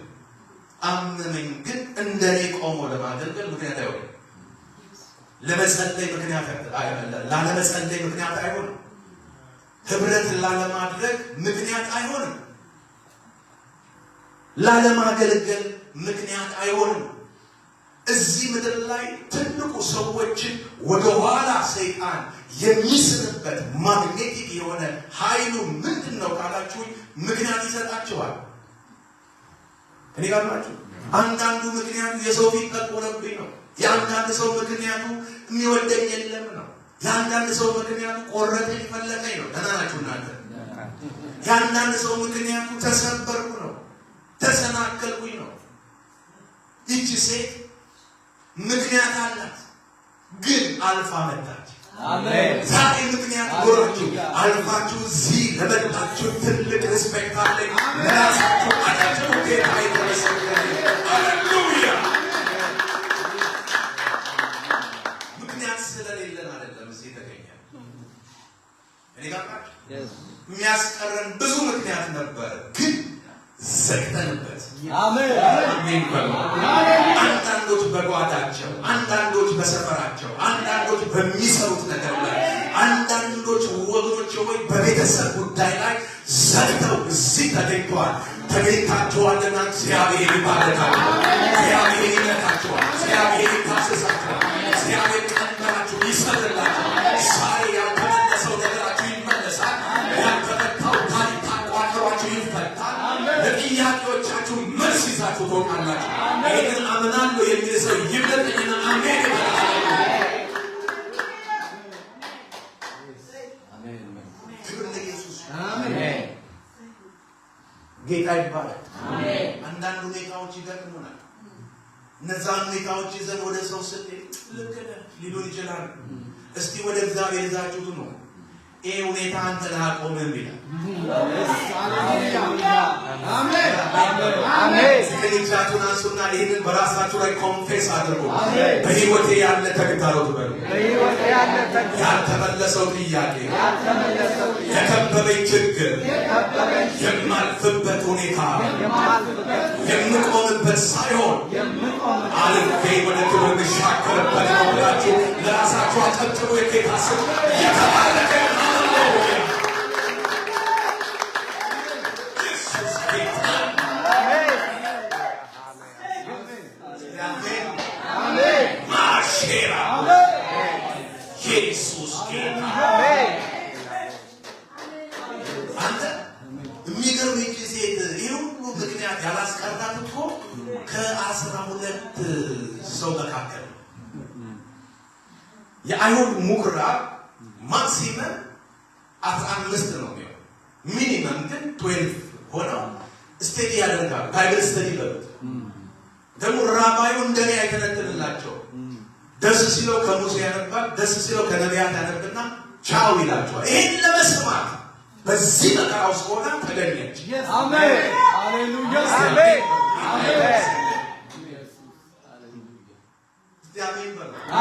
አመመኝ ግን እንደኔ ቆሞ ለማገልገል ምክንያት አይሆንም። ለመጸለይ ምክንያት ላለመጸለይ ምክንያት አይሆንም። ህብረት ላለማድረግ ምክንያት አይሆንም። ላለማገልገል ምክንያት አይሆንም። እዚህ ምድር ላይ ትልቁ ሰዎችን ወደ ኋላ ሰይጣን የሚስንበት ማግኔቲክ የሆነ ኃይሉ ምንድን ነው ካላችሁኝ፣ ምክንያት ይሰጣቸዋል። እኔ ጋር ናችሁ። አንዳንዱ ምክንያቱ የሰው ፊት ጠቆረብኝ ነው። የአንዳንድ ሰው ምክንያቱ የሚወደኝ የለም ነው። የአንዳንድ ሰው ምክንያቱ ቆረጠኝ ፈለቀኝ ነው። ደህና ናችሁ እናንተ? የአንዳንድ ሰው ምክንያቱ ተሰበርኩ ነው፣ ተሰናከልኩኝ ነው። ይቺ ሴት ምክንያት አላት፣ ግን አልፋ መጣች። አሜን። ዛሬ ምክንያት ኖራችሁ አልፋችሁ እዚህ ለመጣችሁ ትልቅ ሪስፔክት አለኝ። ለራሳችሁ አላችሁ ጌታ የተመሰገነ። ሃሌሉያ። ምክንያት ስለሌለን አይደለም እዚህ ተገኘ። እኔ ጋር የሚያስቀረን ብዙ ምክንያት ነበር፣ ግን ዘግተንበት። አሜን አሜን። አንዳንዶች በጓዳቸው፣ አንዳንዶች በሰፈራቸው፣ አንዳንዶች በሚሰሩት ነገር ላይ፣ በቤተሰብ ጉዳይ ላይ ዘግተው እዚህ ተገኝተዋል። ተገኝታችኋልና እግዚአብሔር ይባረካችሁ። እግዚአብሔር ይመታችኋል። እግዚአብሔር ይታሰሳችኋል። እግዚአብሔር ቀንበራችሁ ይሰጥላችኋል። ዛሬ ያልተመለሰው ነገራችሁ ይመለሳል። ያልተፈታው ታሪክ ታቋጥሯችሁ ይፈታል። ለጥያቄዎቻችሁ መልስ ይዛችሁ ትወጣላችሁ። ይህንን አምናለሁ የሚል ሰው ይብለጥኝና አሜን ይበላል። ጌታ ይባላል። አንዳንድ ሁኔታዎች ይገጥሙናል። እነዛን ሁኔታዎች ይዘን ወደ ሰው ስትሄድ ልክ ነህ ሊሉን ይችላል። እስቲ ወደ እግዚአብሔር ይዛችሁት ነው ይሄ ሁኔታ አንተን አያቆምም ይላል። እጃችሁን አንሱና ይህንን በራሳችሁ ላይ ኮንፌስ አድርጉ። በሕይወቴ ያለ ተግዳሮት በሉ፣ ያልተመለሰው ጥያቄ፣ የከበበኝ ችግር፣ የማልፍበት ሁኔታ የምቆምበት ሳይሆን አልፌ ወደ ክብር የምሻገርበት ነው ብላችሁ ለራሳችሁ አጨብጭቡ። የጌታ ስም የተባረከ ኢየሱስ ጌታ። አንተ የሚገርም ይህች ሴት ይህ ሁሉ ምክንያት ያላስቀራት እኮ ከ12 ሰው መካከል የአይሁድ ምኩራብ ማክሲመም 15 ነው የሚሆነው። ሚኒመም ግን 12 ሆነው ስቴዲ ያደርጋሉ። ባይብል ስተዲ በሉት። ደግሞ ራባዩ እንደኔ አይተነትንላቸው። ደስ ሲለው ከሙሴ ያነባል፣ ደስ ሲለው ከነቢያት ያነብና ቻው ይላቸዋል። ይህን ለመስማት በዚህ መከራ ውስጥ ሆና ተገኘች። አሜን ሃሌሉያ አሜን አሜን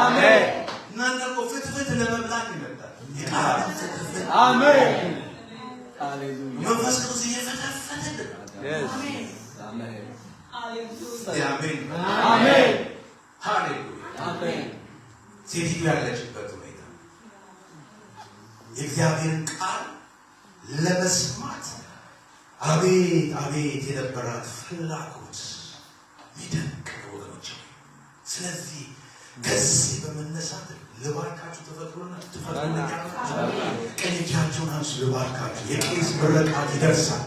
አሜን። እናንተ እኮ ፍትፍት ለመብላት ይመጣል። የቃል ፍትፍት አሜን ሃሌሉያ መንፈስ ቅዱስ እየፈተፈተልን አሜን አሜን አሜን አሜን ሃሌሉያ አሜን። ሴቲቱ ያለችበት ሁኔታ የእግዚአብሔርን ቃል ለመስማት አቤት አቤት የነበራት ፍላጎት ሚደንቅ ወገኖች። ስለዚህ ከዚህ በመነሳት ልባርካችሁ ተፈጥሮና ቀኝ እጃችሁን አንሱ። ልባርካችሁ የቄስ ምረቃት ይደርሳል።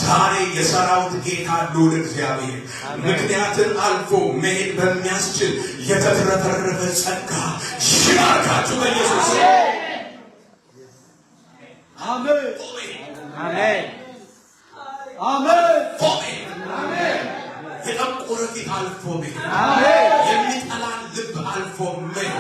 ዛሬ የሰራዊት ጌታ ልዑል እግዚአብሔር ምክንያትን አልፎ መሄድ በሚያስችል የተትረፈረፈ ጸጋ ይባርካችሁ በኢየሱስ አሜን አሜን አሜን አሜን። የጠቆረ ፊት አልፎ መሄድ፣ አሜን የሚጠላን ልብ አልፎ መሄድ፣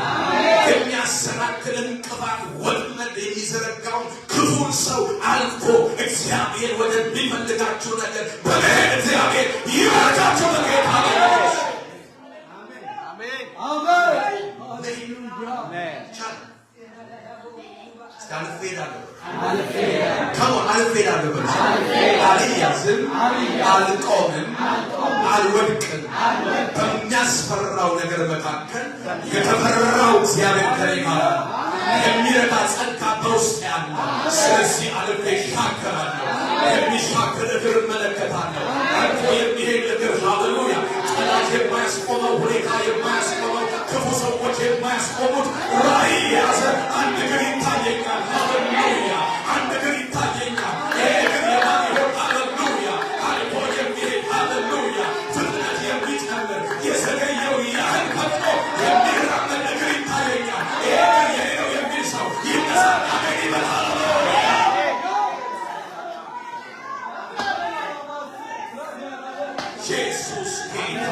የሚያሰናክል እንቅፋት ወጥመድ የሚዘረጋውን ክፉን ሰው አልፎ እግዚአብሔር ወደሚፈልጋችሁ ነገር በመሄድ እግዚአብሔር ይባርካችሁ በጌታ ኢየሱስ አሜን አሜን አሜን። አልያዝም፣ አልቆምም፣ አልወድቅም። በሚያስፈራው ነገር መካከል የተፈራው እግዚአብሔር ከኔ ጋር ነው። የሚረዳ ጸጋ በውስጥ ያለ። ስለዚህ አልፌ እሻገራለሁ። የሚሻገር እግር እመለከታለሁ። አልፎ የሚሄድ እግር ሃሌሉያ። ጠላት የማያስቆመው ሁኔታ የማያስቆመው ክፉ ሰዎች የማያስቆሙት ራእይ የያዘ አንድ እግር ይታየኛል። ሃሌሉያ አንድ እግር ይታየኛል። ይሄ እግር የማን ይሆን? ሃሌሉያ አልፎ የሚሄድ ሃሌሉያ ፍጥነት የሚጨምር የዘገየው ያህል ፈጥኖ የሚራመድ እግር ይታየኛል። ይሄ እግር የኔ ነው የሚል ሰው ይነሳ። አሜን ይበላል። ኢየሱስ ጌታ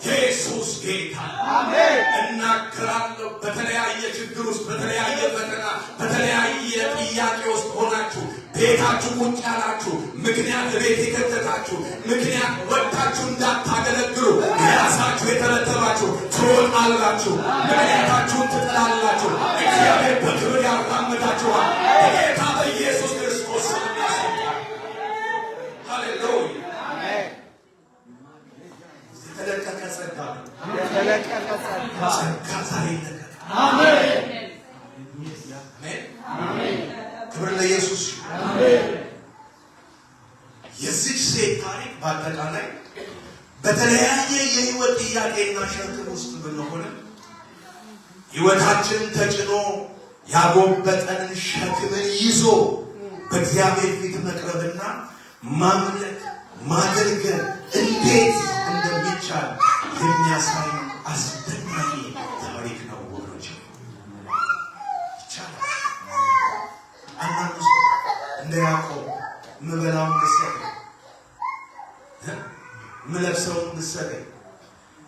ኢየሱስ ጌታ አሜን። እናገራለሁ። በተለያየ ችግር ውስጥ፣ በተለያየ ፈተና፣ በተለያየ ጥያቄ ውስጥ ሆናችሁ ቤታችሁ ቁጭ ያላችሁ፣ ምክንያት ቤት የከተታችሁ፣ ምክንያት ወጥታችሁ እንዳታገለግሉ የራሳችሁ የተረተባችሁ ትወጣላችሁ። ምክንያታችሁን ትጥላላችሁ። እግዚአብሔር በክብር ያራምዳችኋል። በጌታ በኢየሱስ ክርስቶስ ስም ያሰጣል። ሃሌሉያ የተለቀቀ ጸጋ የተለቀቀ ጸጋ ዛሬ ይለቀቃል። አሜን አሜን። ለኢየሱስ አሜን። የዚህ ሴት ታሪክ በአጠቃላይ በተለያየ የህይወት ጥያቄና ሸክም ውስጥ ብንሆንም ህይወታችን ተጭኖ ያጎበጠንን ሸክምን ይዞ በእግዚአብሔር ፊት መቅረብና ማምለክ ማገልገል እንዴት እንደሚቻል የሚያሳይ አስደናቂ ታሪክ ነው ወገኖች። ይቻላል። አንዳንዱ ሰው እንደ ያዕቆብ ምበላውን ብትሰጠኝ፣ ምለብሰውን ብትሰጠኝ፣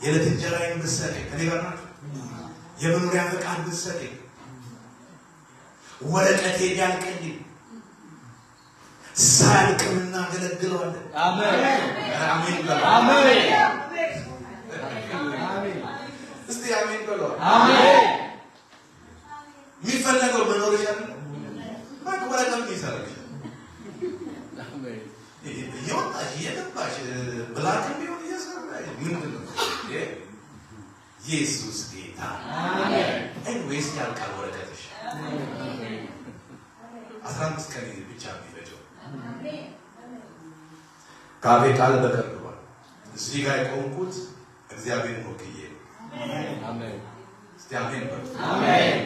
የዕለት እንጀራዬን ብትሰጠኝ፣ ከኔ ጋር ናችሁ፣ የመኖሪያ ፈቃድ ብትሰጠኝ፣ ወረቀቴ ቢያልቅልኝ ሳያልቅም እናገለግለዋለን። አሜን አሜን አሜን። እስቲ አሜን በሉ። አሜን። የሚፈለገው መኖር ይችላል። ወረቀት ይሰራል። አሜን። ይወጣሽ የለባሽ ብላክም ቢሆን እየሰራሽ ምንድን ነው? ኢየሱስ ጌታ አሜን። ወይስ ያልቃል ወረቀትሽ? 15 ቀን ብቻ የሚፈጀው ካፌ ቃል ተቀርቧል። እዚህ ጋር የቆምኩት እግዚአብሔርን ወክዬ ነው። አሜን። እስቲ አሜን በሉ። አሜን።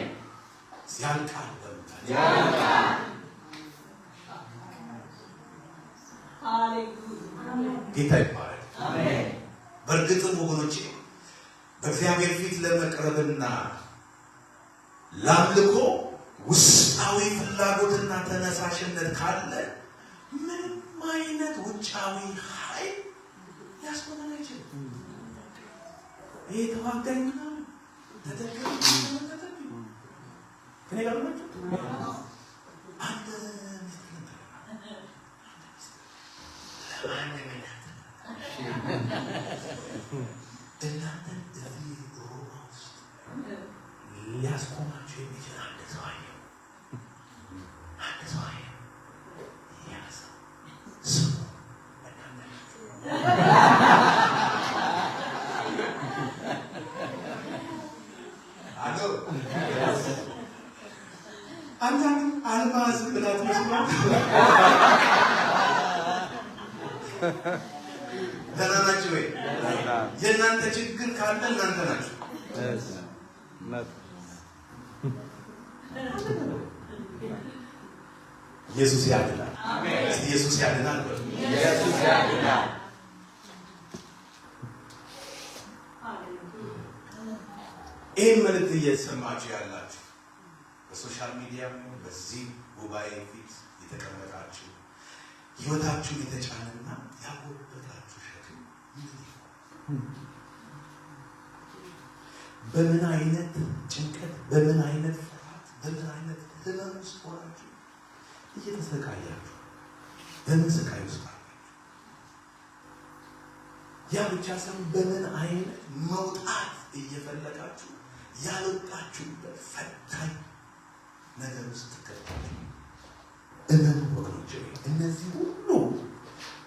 ያልቃል በሉታል። ያልቃል። ጌታ ይባረክ። አሜን። በእርግጥም ወገኖቼ በእግዚአብሔር ፊት ለመቅረብና ለአምልኮ ውስጣዊ ፍላጎትና ተነሳሽነት ካለ ምንም አይነት ውጫዊ ኃይል ሊያስቆመን አይችልም። ይሄ ተዋጋኝ ምናምን ተደገም ከኔ ጋር ናቸው። አንድ እናንተን እዚህ ሮማ ውስጥ ሊያስቆማቸው የሚችል አንድ ሰው አየሁ። አንድ ሰው አየሁ። ያ ሰው ስሙ አሎ አንዳንድ አልማዝ ብላት መስማት ደህና ናችሁ ወይ? የእናንተ ችግር ካለ እናንተ ናችሁ። ኢየሱስ ያድናል። ኢየሱስ ያድናል። ኢየሱስ ያድናል። ይህን መልእክት እየሰማችሁ ያላችሁ በሶሻል ሚዲያ በዚህ ጉባኤ ፊት የተቀመጣችሁ ህይወታችሁ የተጫነና ያጎበጣችሁ ሸክም በምን አይነት ጭንቀት፣ በምን አይነት ፍርሃት፣ በምን አይነት ህመም ውስጥ ሆናችሁ እየተሰቃያችሁ በምን ስቃይ ውስጥ አላችሁ? ያ ብቻ ሳይሆን በምን አይነት መውጣት እየፈለጋችሁ ያልወጣችሁበት ፈታኝ ነገር ውስጥ ትከታችሁ። እመኑ ወገኖች፣ እነዚህ ሁሉ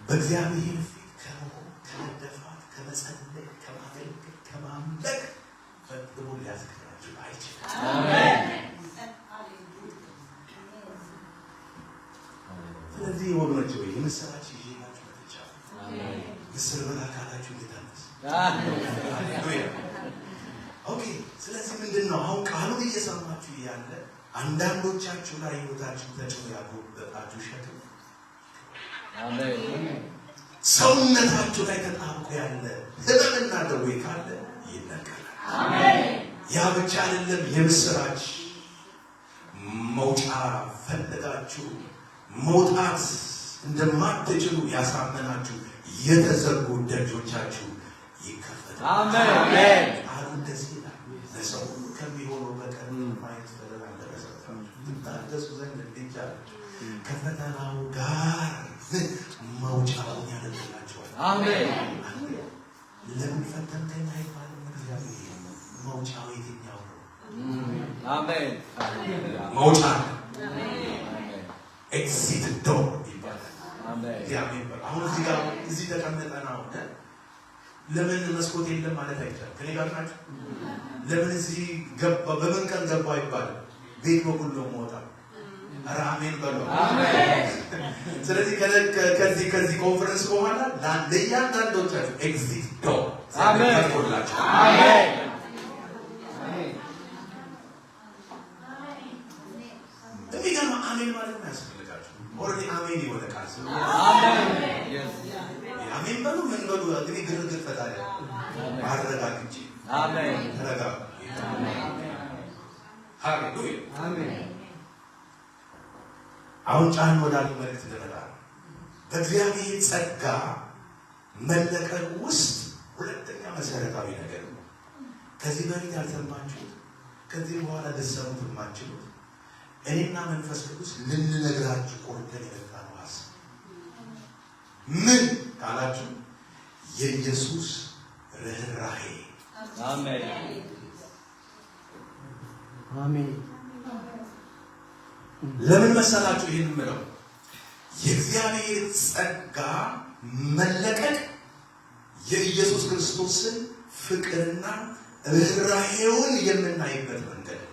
በእግዚአብሔር ፊት ከመሆን ከመደፋት፣ ከመጸለይ፣ ከማገልገል፣ ከማምለክ ፈጥሮ ሊያስቀራችሁ አይችልም። አሜን። ስለዚህ ወገኖች ወይ የምስራች ይዤላችሁ መጥቻለሁ። ምስር በላ ካላችሁ እንድታነስ ሃሌሉያ። ኦኬ። ስለዚህ ምንድነው አሁን ቃሉን እየሰማችሁ ያለ አንዳንዶቻችሁ ላይ ህይወታችሁ ተጭኖ ያጎበጣችሁ ሸክም፣ አሜን፣ ሰውነታችሁ ላይ ተጣብቆ ያለ ህመምና ደዌ ካለ ይነቀላል። አሜን። ያ ብቻ አይደለም፣ የምስራች መውጫ ፈልጋችሁ መውጣት እንደማትችሉ ያሳመናችሁ የተዘጉ ደጆቻችሁ ይከፈታል። አሜን። ቃሉ እንደዚህ ይላል፣ ለሰው ሁሉ ከሚሆነው በቀር ማየት ፈተና እንደተሰጣችሁ ትታገሱ ዘንድ እንዲቻላችሁ ከፈተናው ጋር መውጫውን ያደርግላችኋል። አሜን። ለምን ፈተንከኝ አይባልም። እግዚአብሔር መውጫው የትኛው ነው? አሜን። መውጫ ኤግዚት ዶር ይባላል። አሜን። አሁን እዚህ ጋር እዚህ ተቀምጠን አሁን ለምን መስኮት የለም ማለት አይቻልም። ከኔ ጋር ናቸው። ለምን እዚህ ገባ በምን ቀን ገባ አይባልም። ቤት በኩል ነው የምወጣው። ኧረ አሜን በሉ። ስለዚህ ከዚህ ኮንፈረንስ በኋላ ለእያንዳንዶቻችሁ ኤግዚት ዶር ከፍቶላችሁ የሚገርም አሜን ማለት ነው ያስፈልጋችሁ። ኦልሬዲ አሜን የሆነ ቃል ስለ አሜን በሉ ምን በሉ እንግዲህ ግርግር ፈጣሪ አረጋግጬ ተረጋጉ። ሃሌሉያ አሁን ጫን ወዳሉ መልእክት ልመጣ ነው። በእግዚአብሔር ጸጋ መለቀቅ ውስጥ ሁለተኛ መሰረታዊ ነገር ነው። ከዚህ በፊት ያልሰማችሁት ከዚህ በኋላ ልትሰሙት የማትችሉት እኔና መንፈስ ቅዱስ ልንነግራችሁ ቆርጠን የመጣነው ሀሳብ ምን ካላችሁ የኢየሱስ ርኅራኄ። አሜን አሜን። ለምን መሰላችሁ ይህን የምለው? የእግዚአብሔር ጸጋ መለቀቅ የኢየሱስ ክርስቶስን ፍቅርና ርኅራኄውን የምናይበት መንገድ ነው።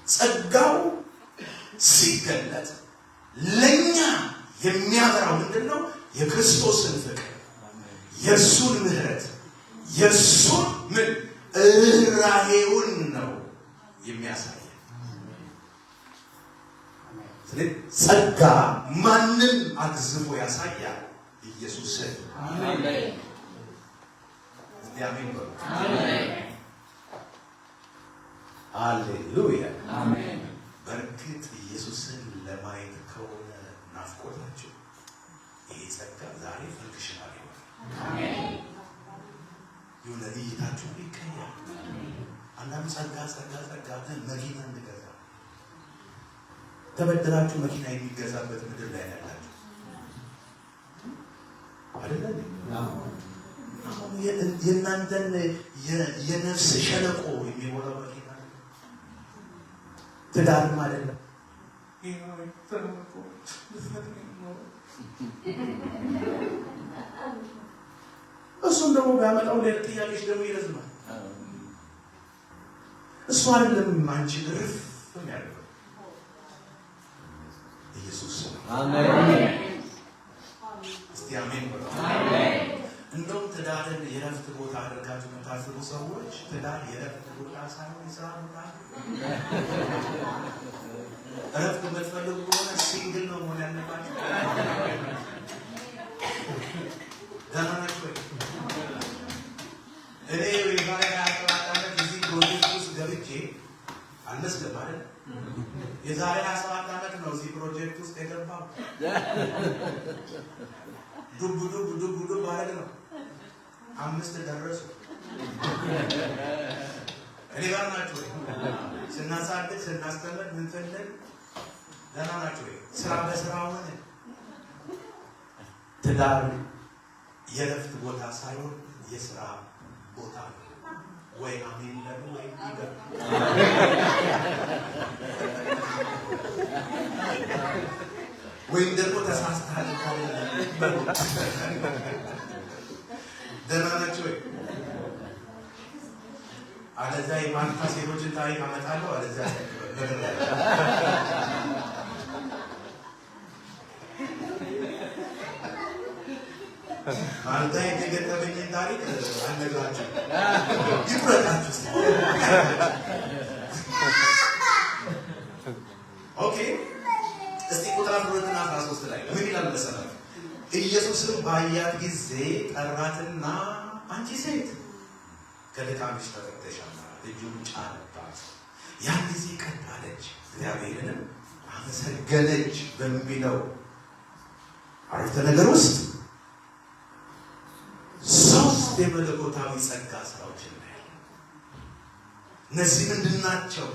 ጸጋው ሲገለጥ ለኛ የሚያበራው ምንድን ነው? የክርስቶስን ፍቅር፣ የእርሱን ምሕረት፣ የእርሱን ምን ርኅራኄውን ነው የሚያሳይ። ስለዚህ ጸጋ ማንም አግዝፎ ያሳያል ኢየሱስን። አሜን በሉ። ሃሌሉያ። በእርግጥ ኢየሱስን ለማየት ከሆነ ናፍቆታችሁ ይሄ ጸጋ ዛሬ ፈንክሽናል ይሆናል። የሆነ እይታችሁ ይቀያል። አንዳንዱ ጸጋ ግን መኪና እንገዛ ተበድራችሁ መኪና የሚገዛበት ምድር ላይ ያላችሁ አይደለም። አሁን የእናንተን የነፍስ ሸለቆ የሚሞላው መኪና ትዳርም አይደለም። እሱም ደግሞ ቢያመጣው ሌላ ጥያቄዎች ደግሞ ይረዝማል። እሱ አይደለም አንቺን ርፍ የሚያደርገው ኢየሱስ። አሜን። እስቲ አሜን በሉ። እንደውም ትዳርን የረፍት ቦታ አድርጋችሁ የምታስቡ ሰዎች ትዳር የረፍት ቦታ ሳይሆን የስራ ቦታ። እረፍት የምትፈልጉ ከሆነ ሲንግል ነው መሆን ያለባቸው። ደህና ናችሁ ወይ? እኔ የዛሬ 27 ዓመት እዚህ ፕሮጀክት ውስጥ ገብቼ አልመስልም አይደል? የዛሬ 27 ዓመት ነው እዚህ ፕሮጀክት ውስጥ የገባው። ዱብ ማለት ነው። 5 ደረሱ። እኔ ጋር ናችሁ ወይ? ስናሳድግ ስናስተምር ምንፈልግ ደህና ናችሁ ወይ? ስራ በስራ ሆነ። ትዳር የረፍት ቦታ ሳይሆን የስራ ቦታ ነው። ወይ አሜን ለሉ ወይ ይበሉ። ወይም ደግሞ ተሳስተሃል ካለ ደህና ናችሁ ወይ? አለዛ የማንታ ሴቶችን ታሪክ አመጣለሁ። አለዛ ማልታ የተገጠመኝን ታሪክ አልነግራችሁም። ይቁረጣችሁ። ኦኬ፣ እስቲ ቁጥር 13 ላይ ምን ይላል መሰላችሁ? ኢየሱስም ባያት ጊዜ ጠራትና አንቺ ሴት ከድካምሽ ተፈተሻል፣ እጁን ጫነባት። ያን ጊዜ ቀጥ አለች፣ እግዚአብሔርንም አመሰገነች በሚለው አረፍተ ነገር ውስጥ 3 የመለኮታዊ ጸጋ ስራዎች እናያለን። እነዚህ ምንድን ናቸው?